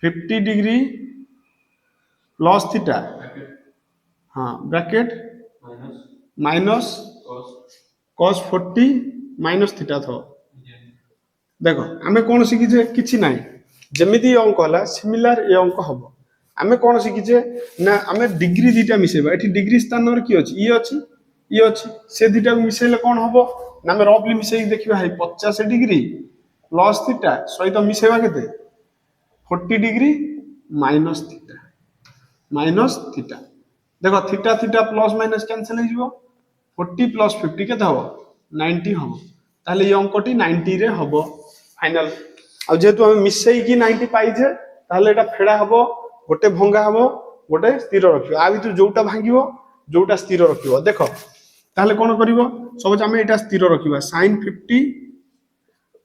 Speaker 1: 50 डिग्री प्लस थीटा हाँ bracket minus cos 40 minus theta थो देखो आमे कोन सिखिजे किछि नाही जेमिति अंक हला सिमिलर ए अंक हबो आमे कोन सिखिजे ना आमे डिग्री दीटा मिसेबा एठी डिग्री स्थान रे की अछि ई अछि से दीटा को मिसेले कोन हबो ना आमे रफली मिसेई देखिबा है 50 डिग्री प्लस थीटा सहित मिसेबा केते 40 डिग्री माइनस थीटा देखो थीटा प्लस माइनस कैंसिल हो जिवो 40 प्लस 50 केते हबो 90 हबो ताले ई अंकटी 90 रे हबो फाइनल आ जेतु हम मिसेई की 90 पाई जे ताले एटा फेडा हबो गोटे भंगा हबो गोटे स्थिर रखियो आ बितु जोटा भांगिबो जोटा स्थिर रखियो देखो ताले कोन करिवो सब हम एटा स्थिर रखिबा sin 50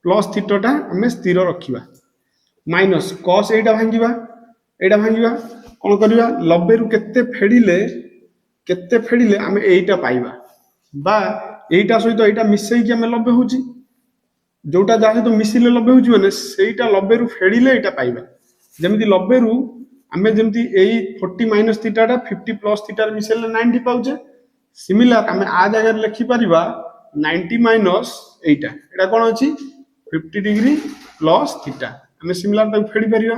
Speaker 1: प्लस थीटाटा हमें स्थिर रखिबा माइनस कस एटा भांगिबा कौन करवा 90 रु केते फेडिले आमे एटा पाइबा बा एटा सहित एटा मिसई कि आमे 90 होची जोटा जा सहित मिसिले 90 होची माने सेटा 90 रु फेडिले एटा पाइबा जेमिति 90 रु आमे जेमिति एई 40 माइनस थीटा टा 50 प्लस थीटा रे मिसेले 90 पाउचे सिमिलर आमे आ जगह लिखि परिबा 90 माइनस एटा कोन अछि 50 डिग्री प्लस थीटा आमे सिमिलर ताको फेडी परिबा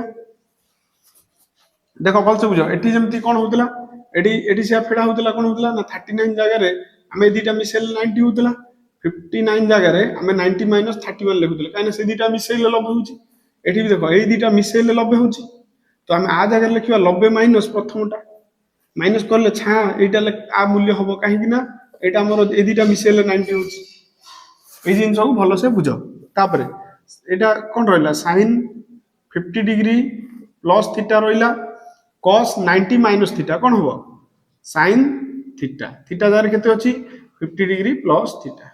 Speaker 1: देखो भल से बुझ एटी जेमती कोन होतला एटी से फेडा होतला कोन होतला ना 39 जगह रे आमे दीटा मिसेल 90 होतला 59 जगह रे आमे 90 माइनस 31 लिखुतले काने से दीटा मिसेल 90 होची एटी भी देखो एई दीटा मिसेल 90 होची तो आमे आ जगह लिखिबा 90 माइनस प्रथमटा माइनस करले छा एटा आ मूल्य हबो काहे कि ना एटा हमर ए दीटा मिसेल 90 होची ए जिंस को भलो से बुझो तापरे एटा कोन रहला sin 50 डिग्री प्लस थीटा रहला cos 90 माइनस थीटा कौन हम sin थीटा थीटा जार केते अछि 50 डिग्री प्लस थीटा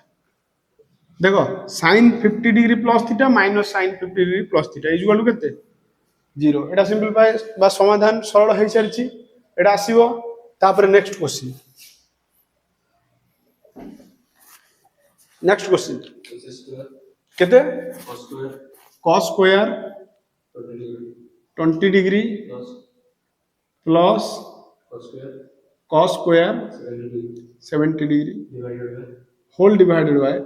Speaker 1: देखो sin 50 degree plus theta minus sin 50 degree plus theta is equal to केते 0 एटा सिंपलीफाई बा समाधान सरल होई सारिछि एटा आसीबो तापर नेक्स्ट क्वेश्चन केते cos square 20 degree plus cos square 70 degree whole divided by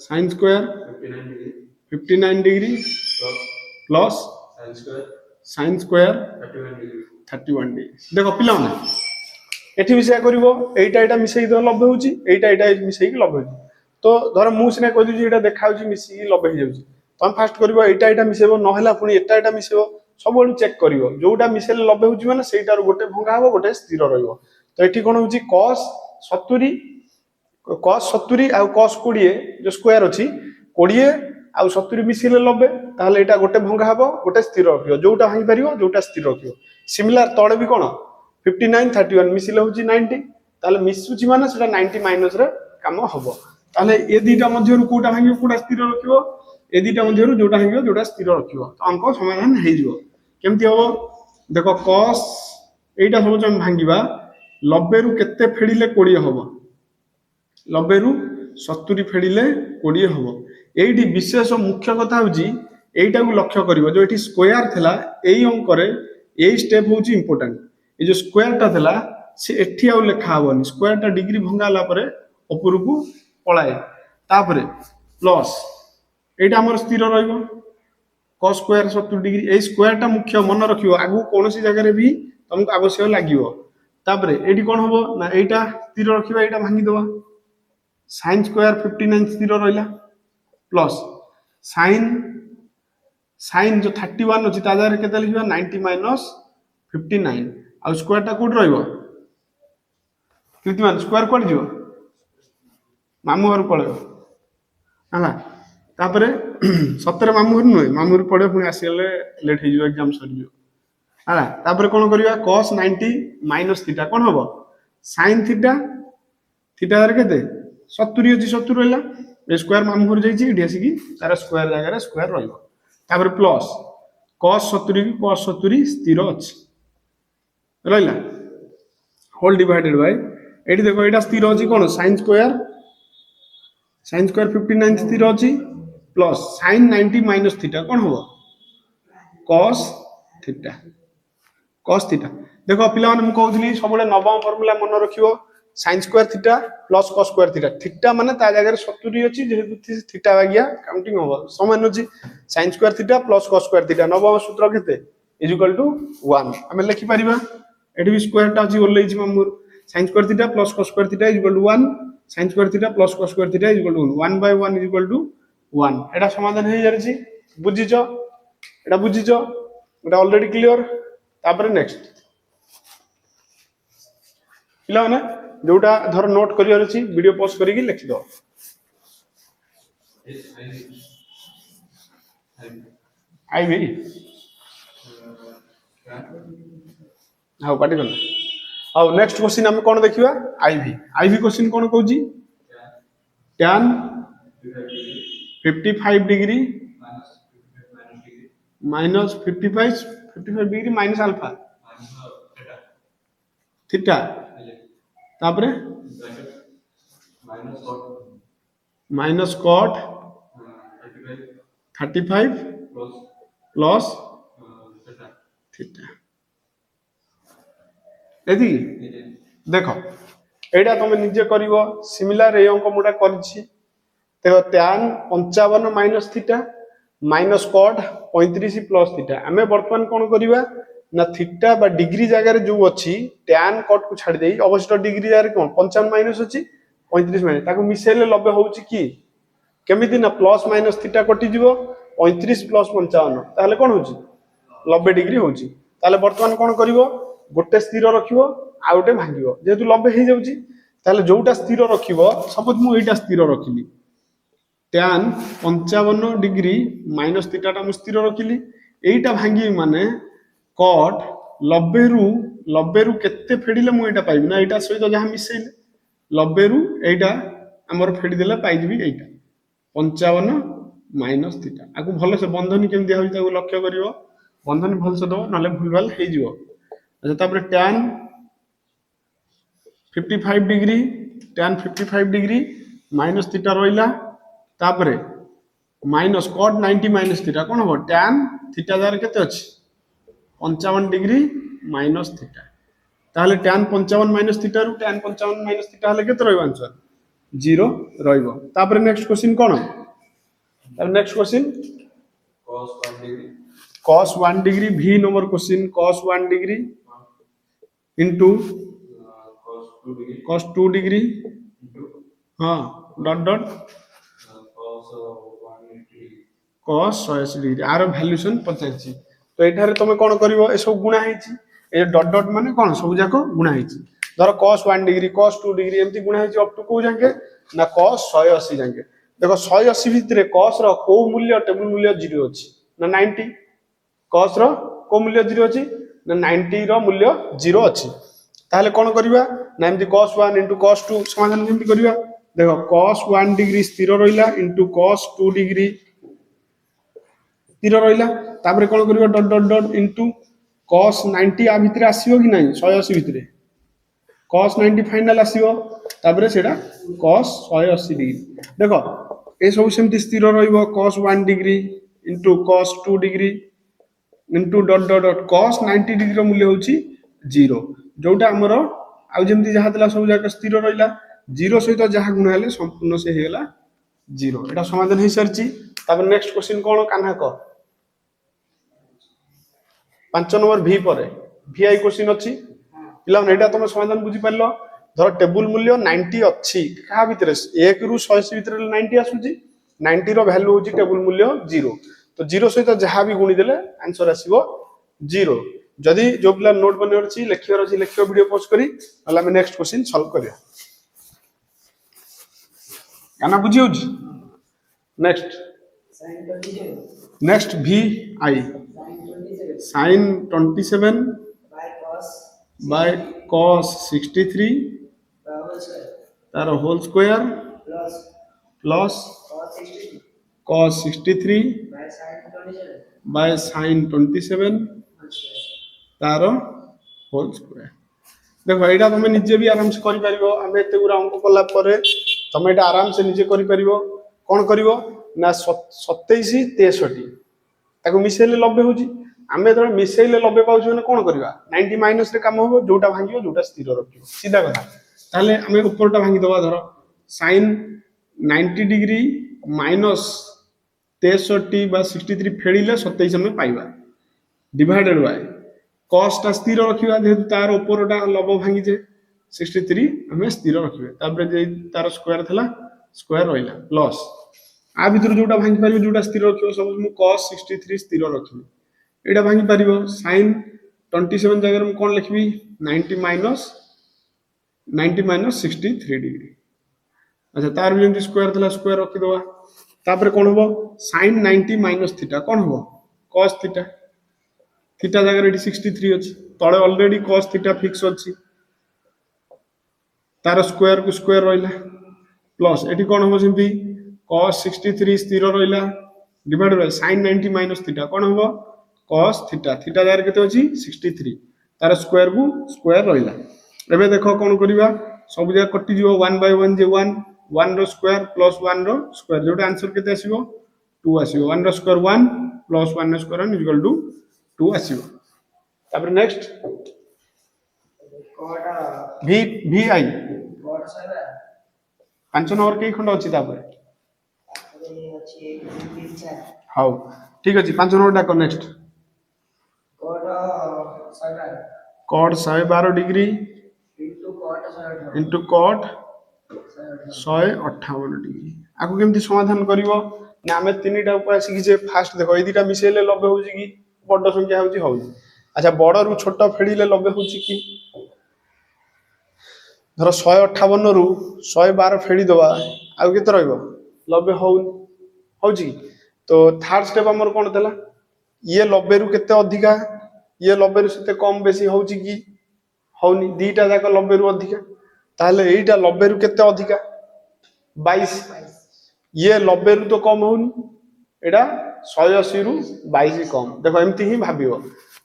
Speaker 1: sin square 59 degree plus sin square 31 degree देखो पिला माने एठी मिसा करिवो एटा मिसई द 90 होची एटा मिसई कि 90 होची तो धर मु सिना कहि दिजी एटा देखा होची मिसी 90 हो जाउची तो हम फास्ट करिवो एटा मिसेबो न हला पुनी एटा मिसेबो सब बळु चेक करिवो जोटा मिसेले 90 होची माने सेटार गोटे भंगा हबो गोटे स्थिर रहइबो तो एठी कोन होची cos 70 आ cos 20 जो स्क्वायर अछि 20 आ 70 मिसिले 90 ताले एटा गोटे भंगा हबो गोटे स्थिर रखियो जोटा भाई परिवो जोटा स्थिर रखियो सिमिलर तळे भी कोन 59 31 मिसिले होची 90 ताले मिसुची माने सेटा 90 माइनस रे काम हबो ताले ए दीटा मध्यरु कोटा भांगियो कोटा स्थिर रखियो ए दीटा मध्यरु जोटा भांगियो जोटा स्थिर रखियो तो अंक समाधान हे जिवो केमति हबो देखो cos एटा सब हम भांगिबा 90 रु केते फेडिले 20 हबो 90 रु 70 फेडिले 20 हबो एठी विशेष मुख्य कथा होची एटा को लक्ष्य करिवो जो एठी स्क्वायर थला एई अंक रे एई स्टेप होची इंपोर्टेंट ए जो स्क्वायर टा थला से एठी आउ लेखा हबोनी स्क्वायर टा डिग्री भंगाला परे ऊपर को पळाए तापरे प्लस एटा हमर स्थिर रहइबो cos स्क्वायर 70 डिग्री ए स्क्वायर टा मुख्य मन रखियो आगु कोनोसी जगह रे भी तुमको आवश्यक लागिवो तापरे एठी कोन हबो ना एटा स्थिर रखिबा एटा भांगी दवा sin स्क्वायर 59 स्थिर रहइला प्लस sin जो 31 अछि ता जगह केते लिखिबा 90 माइनस 59 आ स्क्वायर टा कोड रहइबो कितमान स्क्वायर कोड जिवो मामू घर पळेबो हला तापरे सतरे मामू घर नुय मामू घर पड़े पुनी आसीले लेट हे जिवो एग्जाम सरी जिवो हला तापरे कोन करिया cos 90 माइनस थीटा कोन हबो sin थीटा थीटा रे केते 70 अछि 70 रहला ए स्क्वायर मामू घर जाईची एठी आसी की तार स्क्वायर जगह रे स्क्वायर रहइबो तापरे प्लस cos 70 की cos 70 स्थिर अछि रहला होल डिवाइडेड बाय एठी देखो एटा स्थिर अछि कोन sin स्क्वायर 59 स्थिर अछि प्लस sin 90 माइनस थीटा कोन हो cos थीटा देखो पिला माने म कहउथली सबले नवम फार्मूला मन रखियो sin square theta plus cos square theta theta माने ता जगह रे 70 अछि जेहेतु थीटा बागिया काउंटिंग हो समान अछि sin square theta plus cos square theta नवम सूत्र केते इज इक्वल टू 1 हमें लिखि परिबा एठी भी स्क्वायर टा अछि ओल्लै छि मामूर sin square theta plus cos square theta is equal to 1 sin square theta plus cos square theta is equal to 1 by 1 is equal to 1 एटा समाधान हे जारछि बुझिचो एटा बुझिचो एटा ऑलरेडी क्लियर तापर नेक्स्ट पिला माने जोटा धर नोट करियर अछि वीडियो पॉज करी कि लिखि दो आई भी हाउ पाटी कर हाउ नेक्स्ट क्वेश्चन हम कोन देखिबा आईवी क्वेश्चन कोन कहूजी tan 55 degree minus 55 degree minus alpha
Speaker 2: theta
Speaker 1: theta तापरे
Speaker 2: minus cot
Speaker 1: minus cot 35
Speaker 2: plus
Speaker 1: plus
Speaker 2: theta
Speaker 1: theta यदि देख एटा तुम निजे करिवो सिमिलर ए अंक मुटा करछि देखो tan 55 minus theta minus cot 35 plus theta आमे वर्तमान कोन करिवा ना थीटा बा डिग्री जगह रे जो अछि tan कॉट को छाडी देई अवश्य डिग्री जगह रे कोन 55 माइनस अछि 35 माइनस ताको मिसेले 90 होउछि की केमिति ना प्लस माइनस थीटा कटि जिवो 35 प्लस 55 ताले कोन होउछि 90 डिग्री होउछि ताले वर्तमान कोन करिवो गोटे स्थिर रखिवो आ गोटे भांगिवो जेतु 90 हे जाउछि ताले जोटा स्थिर रखिवो सपोज मु एटा स्थिर रखिली tan 55 डिग्री माइनस थीटा टा मु स्थिर रखिली एटा भांगी माने cot 90 रु केते फेडिले मु एटा पाइबी ना एटा सहित जहा मिसेइले 90 रु एटा हमर फेडी देले पाइ जिबी एटा 55 माइनस थीटा आकु भलो से बंधनी केम दिया होई ताकु लक्ष्य करिवो बंधनी भल से दो नले भूलभाल हे जिवो अच्छा तापर tan 55 डिग्री माइनस थीटा रहिला तापरे माइनस cot 90 माइनस थीटा कोन हो tan थीटा जार केते अछि 55 डिग्री माइनस थीटा ताहले tan 55 माइनस थीटा रु tan 55 माइनस थीटा हले केते रहइबो आंसर 0 रहइबो तापरे नेक्स्ट क्वेश्चन कोन तापर next question
Speaker 2: cos 1
Speaker 1: cos 1 degree
Speaker 2: degree
Speaker 1: v number question cos 1 degree into
Speaker 2: cos 2
Speaker 1: cos 2 degree
Speaker 2: degree into
Speaker 1: हां dot dot
Speaker 2: cos 180 degree
Speaker 1: cos 180 degree आर valuation पचारछि तो एठारे तुम कोन करिवो ए सब गुणा हेछि ए डॉट डॉट माने कोन सब जाको गुणा हेछि धर cos 1 डिग्री cos 2 डिग्री एम्ति गुणा हेछि अप टू को जाके ना cos 180 जाके देखो 180 भितरे cos रो को मूल्य टेबल मूल्य 0 अछि ना 90 cos रो को मूल्य 0 अछि ना 90 रो मूल्य 0 अछि ताहले कोन करिवा ना एम्ति cos 1 cos 2 समाधान केम्ति करिवा देखो cos 1 डिग्री स्थिर रहिला cos 2 डिग्री स्थिर रहिला तापरे कोन करिवा dot dot dot into cos 90 आ भितरे आसीबो कि नाही 180 भितरे cos 90 फाइनल आसीबो तापरे सेडा cos 180 डिग्री देखो ए सब सेमति स्थिर रहिबो cos 1 degree cos 2 degree dot dot dot cos 90 degree रो मूल्य होची 0 जोटा हमरो आ जेमति जहा देला सब जाक स्थिर रहिला 0 सहित जहा गुणा हेले संपूर्ण से हेला 0 एटा समाधान हे सरची तापर नेक्स्ट क्वेश्चन कोन कान्हा को 5 नंबर v परे vi क्वेश्चन अछि पिला एटा तुम समाधान बुझी पारलो धर टेबल मूल्य 90 अछि का भितरे 1 रु 180 भितरे 90 आसुची 90 रो वैल्यू होची टेबल मूल्य 0 तो 0 सहित जहा भी गुणी देले आंसर आसीबो 0 जदी जो पिला नोट बनेवर छी लेखियर अछि लेखियो वीडियो पोस्ट करी हला हम नेक्स्ट क्वेश्चन सॉल्व करिया काना बुझी होची next vi sin 27 by cos 63 तार whole square plus cos 63 by sin 27 तार होल स्क्वायर देखो एटा तुम निजे भी आराम से करि परिबो हमें एते गुरा अंक कला परे तुम एटा आराम से निजे करि परिबो कोन करिवो ना 27 63 ताको मिसेले 90 होजी आमे जण मिसेले 90 पाउछु माने कोन करबा 90 माइनस रे काम होबो जोटा भांगियो जोटा स्थिर रखियो सीधा कथा ताले आमे ऊपरटा भांगी दबा धर sin 90 डिग्री माइनस 63 बा 63 फेडिले 27 हम पाइबा डिवाइडेड बाय cos ता स्थिर रखिबा जेतु तार ऊपरटा लबो भांगी जे 63 हमें स्थिर रखिबे तापर जे तार स्क्वायर थला स्क्वायर रहिला प्लस आ भितर जोटा भांगी पारिबो जोटा स्थिर रखिबो सब मु cos 63 स्थिर रखिबो एटा भांगी पारिबो sin 27 जगह में कोन लिखबी 90 माइनस 63 डिग्री अच्छा तार भी स्क्वायर थला स्क्वायर रखि दवा तापर कोन होबो sin 90 माइनस थीटा कोन होबो cos थीटा थीटा जगह रे 63 अछि तळे ऑलरेडी cos थीटा फिक्स अछि तार स्क्वायर को स्क्वायर रहिला प्लस एठी कोन होबो सिंपली cos 63 स्थिर रहिला divide by sin 90 minus theta कोन होबो cos थीटा थीटा जागर केते अछि 63 तार स्क्वायर को स्क्वायर रहिला एबे देखो कोन करिवा सब जगह कटि जिवो 1 by 1 जे 1 1 रो स्क्वायर प्लस 1 रो स्क्वायर जोटा आंसर केते आसीबो 2 आसीबो 1 रो स्क्वायर 1 प्लस 1 रो स्क्वायर इज इक्वल टू 2 आसीबो तापर नेक्स्ट
Speaker 3: कोटा
Speaker 1: v vi
Speaker 3: कोटा सर
Speaker 1: 5 नंबर के खंड अछि तापर
Speaker 3: ये अच्छी 3 4
Speaker 1: हाउ ठीक अछि 5 नंबर डाको नेक्स्ट
Speaker 3: कोटा सर
Speaker 1: cot 112 डिग्री
Speaker 3: इनटू कोटा सर
Speaker 1: इंटू cot 158 डिग्री आको केमती समाधान करिवो ना हमें तीनटा उपाय शिखिजे फास्ट देखो ए दुटा मिसेले 90 होउची कि बड़ संख्या होउची होउची अच्छा बड़ रु छोट फेडिले 90 होउची कि धर 158 रु 112 फेडी दवा आ केते रहइबो 90 होउची तो थर्ड स्टेप हमर कोन देला ये 90 रु केते अधिका ये 90 रु सेते कम बेसी होउची कि होउनी दीटा जाक 90 रु अधिका ताहले एइटा 90 रु केते अधिका 22 ये 90 रु तो कम होउनी एडा 180 रु 22 कम देखो एमती ही भाबियो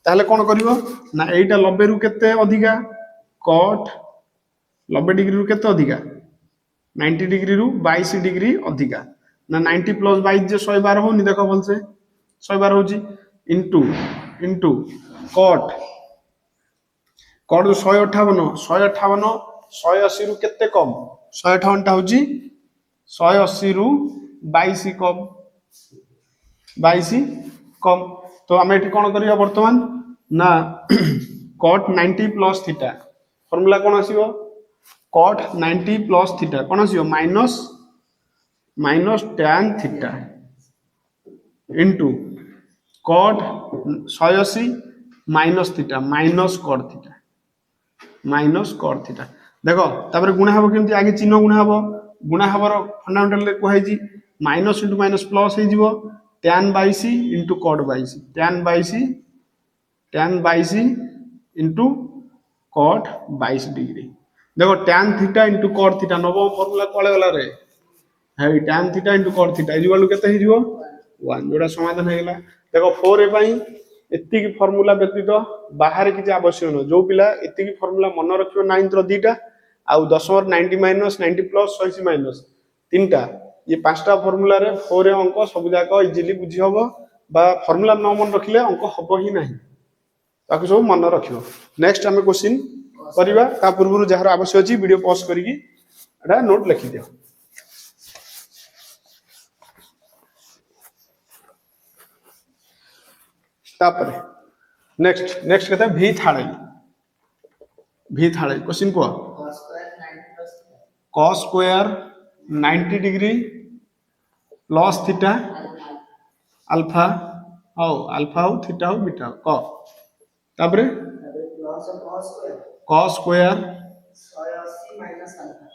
Speaker 1: ताहले कोन करिवो ना एइटा 90 रु केते अधिका cot 90 डिग्री रु केते अधिका 90 डिग्री रु 22 डिग्री अधिका ना 90 प्लस 22 जे 112 होनी देखो बोलसे 112 होची इनटू cot cot 158 180 रु केते कम 158 टा होची 180 रु 22 कम 22 कम तो आम एठी कोन करिया वर्तमान ना cot 90 प्लस थीटा फार्मूला कोन आसीबो cot 90 प्लस थीटा कोन आसीबो minus tan theta into cot 180 minus theta minus cot theta देखो तापर गुणा हबो केमती आगे चिन्ह गुणा हबर फंडामेंटल रे कोहाई जी माइनस इनटू माइनस प्लस हे जीवो tan 22 into cot 22 tan 22 into cot 22 degree देखो tan थीटा इनटू cot थीटा नवम फार्मूला कोले गला रे है tan थीटा इनटू cot थीटा इज इक्वल टू केते हे जीवो 1 जोड़ा समाधान हे गेला देखो 4 ए पई एत्ती की फार्मूला व्यतीत बाहर किछि आवश्यक न जो पिला एत्ती की फार्मूला मन रखियो 9th रो दीटा आउ 10 रो 90 माइनस 90 प्लस 180 माइनस तीनटा ये पांचटा फार्मूला रे 4 अंक सब जाक इजीली बुझी हबो बा फार्मूला न मन रखिले अंक हबो ही नाही ताकि सब मन रखियो नेक्स्ट हमें क्वेश्चन करिवा ता पूर्व जहार आवश्यक अछि वीडियो पॉज करिकि एटा नोट लिखि दियो तापर नेक्स्ट कहता है भी थाळे क्वेश्चन को cos square 90 degree plus theta alpha हो थीटा हो बीटा हो तापर cos स्क्वायर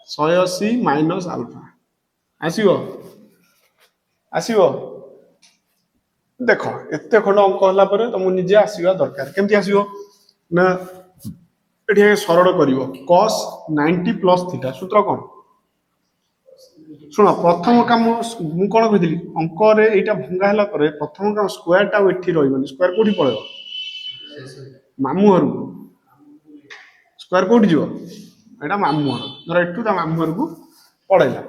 Speaker 1: 180 माइनस अल्फा आसीबो देखो एते खंड अंक होला परे तुम निजे आसीबा दरकार केमती आसीबो ना एठी सरल करिवो cos 90 प्लस थीटा सूत्र कोन सुनो प्रथम काम मु कोन कहितली अंक रे एटा भंगा हला परे प्रथम काम स्क्वायर टा एठी रहिबनी स्क्वायर कोठी पळेबो मामू हरु स्क्वायर कोठी जिवो एटा मामू हरु जरा एठू ता मामू हरु को पळेला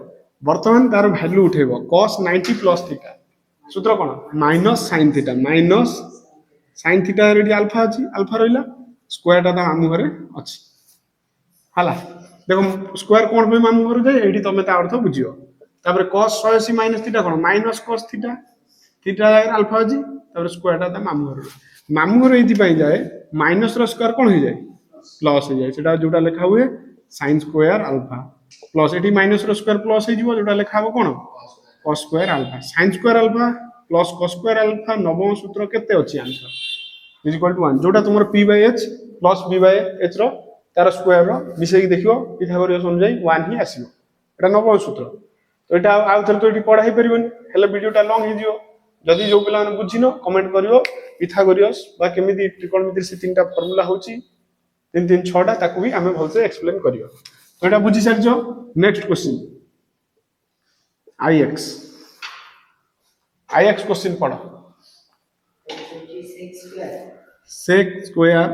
Speaker 1: वर्तमान तार वैल्यू उठेबो cos 90 प्लस थीटा सूत्र कोन minus sin theta ready alpha अछि अल्फा रहिला स्क्वायर ता मामू घरे अछि हला देखो स्क्वायर कोन पे मामू घरे जाय एठी तमे ता अर्थ बुझियो तापर cos 180 माइनस थीटा कोन minus cos theta theta alpha अछि तापर स्क्वायर ता मामू घरे एथि पई जाय माइनस रो स्क्वायर कोन हो जाय प्लस हो जाय सेटा जोटा लिखा हुए sin स्क्वायर अल्फा प्लस एठी माइनस रो स्क्वायर प्लस हे जीवो जोटा लिखा हो कोन cos square alpha sin square alpha plus cos square alpha नवम सूत्र केते अछि आंसर इज इक्वल टू 1 जोटा तुमर p by h plus b by h रो तार स्क्वायर रो मिसै कि देखियो पिथागोरस अनुसार 1 ही आसीबो एटा नवम सूत्र तो एटा आउ थर तो एटी पढाई परिबनी हेले वीडियोटा लॉन्ग हे जियो जदी जो पिला ने बुझिनो कमेंट करियो पिथागोरस बा केमिति त्रिकोणमिति से तीनटा फार्मूला होची 3 3 6 टा ताकू भी हमें भलसे एक्सप्लेन करियो तो एटा बुझी सारजो नेक्स्ट क्वेश्चन ix क्वेश्चन पढ़ो
Speaker 3: 6 square
Speaker 1: sec square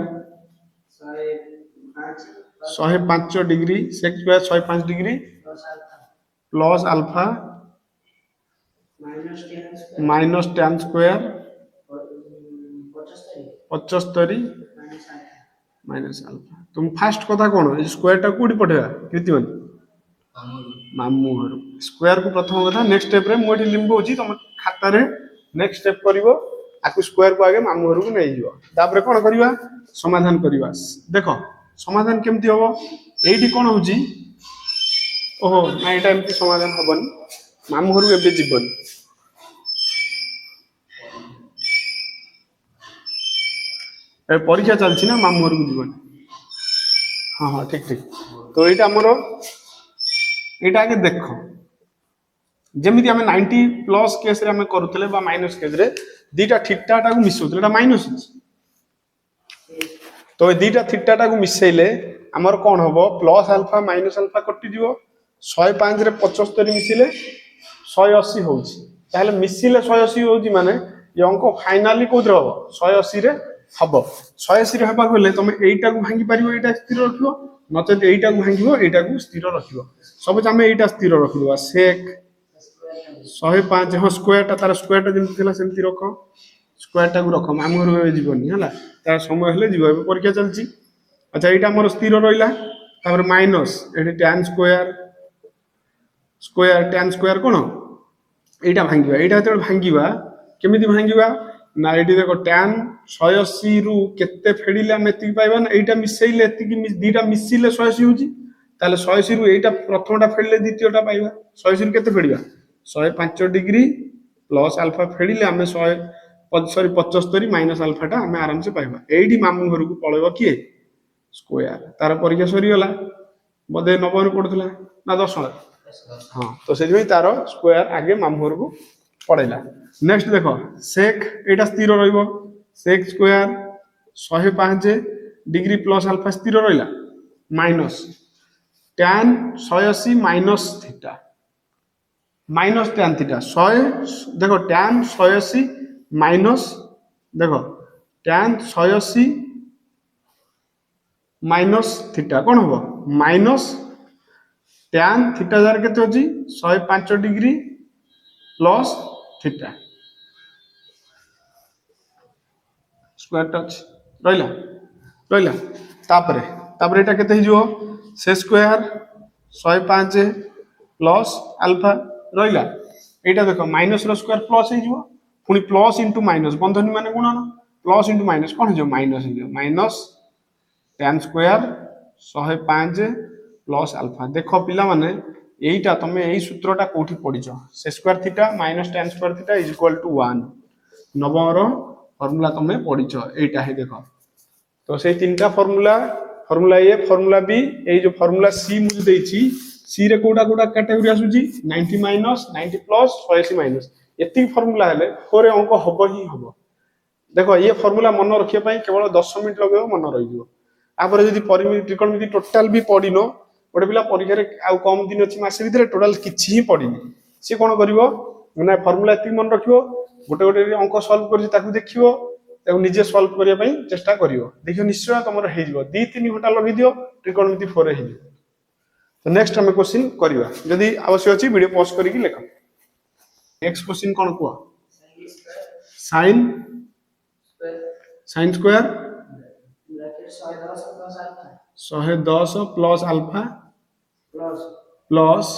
Speaker 3: 105
Speaker 1: 105 degree sec square 105 degree
Speaker 3: plus alpha
Speaker 1: plus alpha
Speaker 3: minus tan square
Speaker 1: minus tan square
Speaker 3: 75
Speaker 1: 75
Speaker 3: minus alpha
Speaker 1: minus alpha तुम फास्ट कथा कौन ये स्क्वायर टा कोडी पठेबा कृतिवन मामू घर स्क्वायर को प्रथम कथा नेक्स्ट स्टेप रे मोठी लिंबू होची तुम खाता रे नेक्स्ट स्टेप करिवो आकु स्क्वायर को आगे मामू घर को नै जिवो तापर कोन करिवा समाधान करिवा देखो समाधान केमती होबो एठी कोन होची ओहो ना एटा एमती समाधान हबन मामू घर को एबे जीवन ए परीक्षा चलछि ना मामू घर को जीवन हाँ हाँ ठीक ठीक तो एटा हमरो एटा आगे देखो जेमिति हमें 90 प्लस केस रे हमें करूतले बा माइनस केस रे दीटा थीटा टा को मिसौतले एटा माइनस तो ए दीटा थीटा टा को मिसेले हमर कोन हबो प्लस अल्फा माइनस अल्फा कटि दियो 105 रे 75 मिसिले 180 होउची ताहले मिसिले 180 होउची माने ये अंक फाइनली कोद्र हबो 180 रे हबो 180 रे हबा गले तमे एइटा को भांगी परिबो एइटा स्थिर रखिबो नचेत एइटा को भांगिबो एइटा को स्थिर रखिबो सब जामे एइटा स्थिर रखिबो सेक 105 हाँ स्क्वायर टा तार स्क्वायर टा जेमति थिला सेमति रखो स्क्वायर टा को रखो मामू घर में जीवनी हला तार समय हेले जीव एबे परीक्षा चलची अच्छा एइटा मोर स्थिर रहिला तापर माइनस एठी tan square square tan square कोन एइटा भांगिबा एइटा जते भांगिबा केमिति भांगिबा ना एठी देखो tan 180 रु केते फेडिले हम एति पाइबा ना एइटा मिसेइले एति की दीटा मिसिले 180 होची ताले 180 रु एइटा प्रथमटा फेडिले द्वितीयटा पाइबा 180 रु केते फेडिबा 105 डिग्री प्लस अल्फा फेडिले हमें 100 सॉरी 75 माइनस अल्फा टा हमें आराम से पाइबा एइडी मामू घर को पळेबो किए स्क्वायर तार परीक्षा सरी गला बदे नवम पड़ुला ना 10 हाँ तो से तार स्क्वायर आगे मामू घर को पड़ेला नेक्स्ट देखो सेक एटा स्थिर रहिबो sec square 105 degree plus alpha स्थिर रहिला minus tan 180 minus theta minus tan थीटा 100 देखो tan 180 माइनस देखो tan 180 माइनस थीटा कौन होबो माइनस tan थीटा जार केते होची 105 degree plus theta square touch रहिला रहिला तापरे तापरे एटा केते हिजो से स्क्वायर 105 प्लस अल्फा रहिला एटा देखो माइनस रो स्क्वायर प्लस हे जिवो पुनी प्लस इनटू माइनस बंधनी माने गुणन प्लस इनटू माइनस कोन हिजो माइनस हिजो minus tan square 105 plus alpha देखो पिला माने एइटा तमे एई सूत्रटा कोठी पढिछो sec square theta minus tan square theta is equal to 1 नवम रो फार्मूला तमे पढिछो एइटा हे देखो तो से तीनटा फार्मूला फार्मूला ए फार्मूला बी एई जो फार्मूला सी मुझे देइछि सी रे कोडा कोडा कैटेगरी आसुची 90 माइनस 90 प्लस 180 माइनस एति फार्मूला हेले फोरे अंक हबो ही हबो देखो ये फार्मूला मन रखिया पई केवल 10 मिनिट लगेबो मन रहि जिवो आपर जदी परिमिति त्रिकोणमिति टोटल भी पढिनो गोटे पिला परीक्षा रे आ कम दिन अछि मासे भीतर टोटल किछि ही पढिनी से कोन करिवो माने फार्मूला एति मन रखिवो गोटे गोटे अंक सॉल्व करछि ताकू देखिवो ताकू निजे सॉल्व करिया पई चेष्टा करिवो देखियो निश्चय तमर हे जिवो 2-3 घंटा लगी दियो त्रिकोणमिति 4 हे जिवो तो नेक्स्ट हम क्वेश्चन करिवा यदि आवश्यक अछि वीडियो पॉज करी कि लेखो नेक्स्ट क्वेश्चन कोन को sin sin square
Speaker 3: bracket
Speaker 1: 110 plus alpha
Speaker 3: 110 plus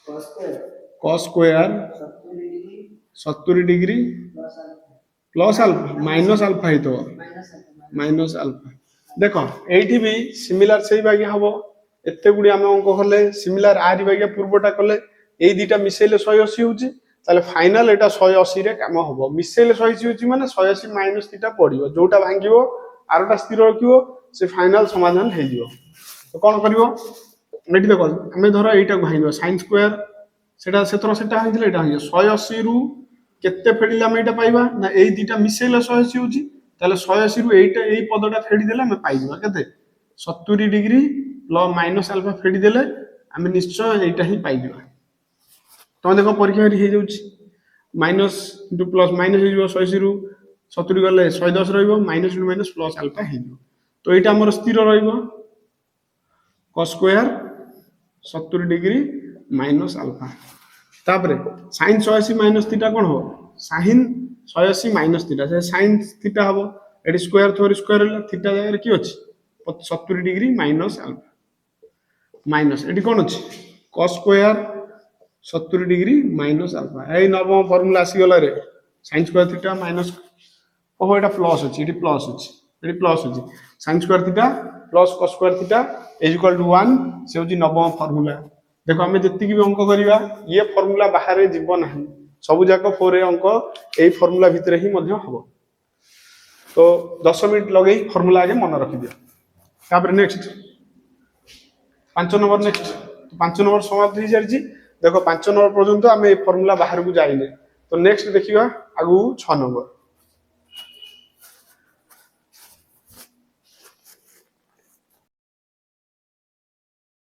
Speaker 1: plus
Speaker 3: cos square
Speaker 1: cos square
Speaker 3: 70 degree
Speaker 1: 70 degree
Speaker 3: plus alpha
Speaker 1: plus alpha minus alpha ही तो माइनस अल्फा देखो एठी भी सिमिलर सेही बागी हबो एते गुडी हम अंक करले सिमिलर आरी बागी पूर्वटा करले एई दीटा मिसेले 180 होची ताले फाइनल एटा 180 रे काम हबो मिसेले 180 होची माने 180 माइनस थीटा पडियो जोटा भांगिबो आरोटा स्थिर रखिबो से फाइनल समाधान हे जिवो तो कोन करिवो एठी देखो हमें धरो एटा भांगिबो sin स्क्वायर सेटा सेतरो सेटा होइथिले एटा होइयो 180 रु केते फेडिला हम एटा पाइबा ना एई दीटा मिसेले 180 होची ताले 180 रु एटा एई पदटा फेडी देले हम पाइबा केते 70 डिग्री प्लस माइनस अल्फा फेडी देले हम निश्चय एटा ही पाइबा तो देखो परीक्षा रे हे जाउची माइनस इनटू प्लस माइनस हे जिवो 180 रु 70 गले 110 रहिबो minus into minus plus alpha हेइबो तो एटा हमर स्थिर रहिबो cos square 70 degree minus alpha तापरे sin 180 माइनस थीटा कोन हो sin 180 माइनस थीटा से sin थीटा हबो एडी स्क्वायर थोर स्क्वायर होला थीटा जगह रे की अछि 70 degree minus alpha minus AD कोन अछि cos square 70 degree minus alpha एई नवम फार्मूला आसी गला रे sin स्क्वायर थीटा माइनस ओहो एटा प्लस अछि एडी प्लस अछि एडी प्लस अछि sin square theta plus cos square theta is equal to 1 से होची नवम फार्मूला देखो हमें जति की भी अंक करिवा ये फार्मूला बाहर जीव नाही सब जाक 4 अंक एई फार्मूला भितर ही मध्य हबो तो 10 मिनिट लगेई फार्मूला आगे मन रखि दियो तापर नेक्स्ट 5 नंबर नेक्स्ट तो 5 नंबर समाप्त हो जारजी देखो 5 नंबर पर्यंत हमें फार्मूला बाहर को जाइने तो नेक्स्ट देखिवा आगु 6 नंबर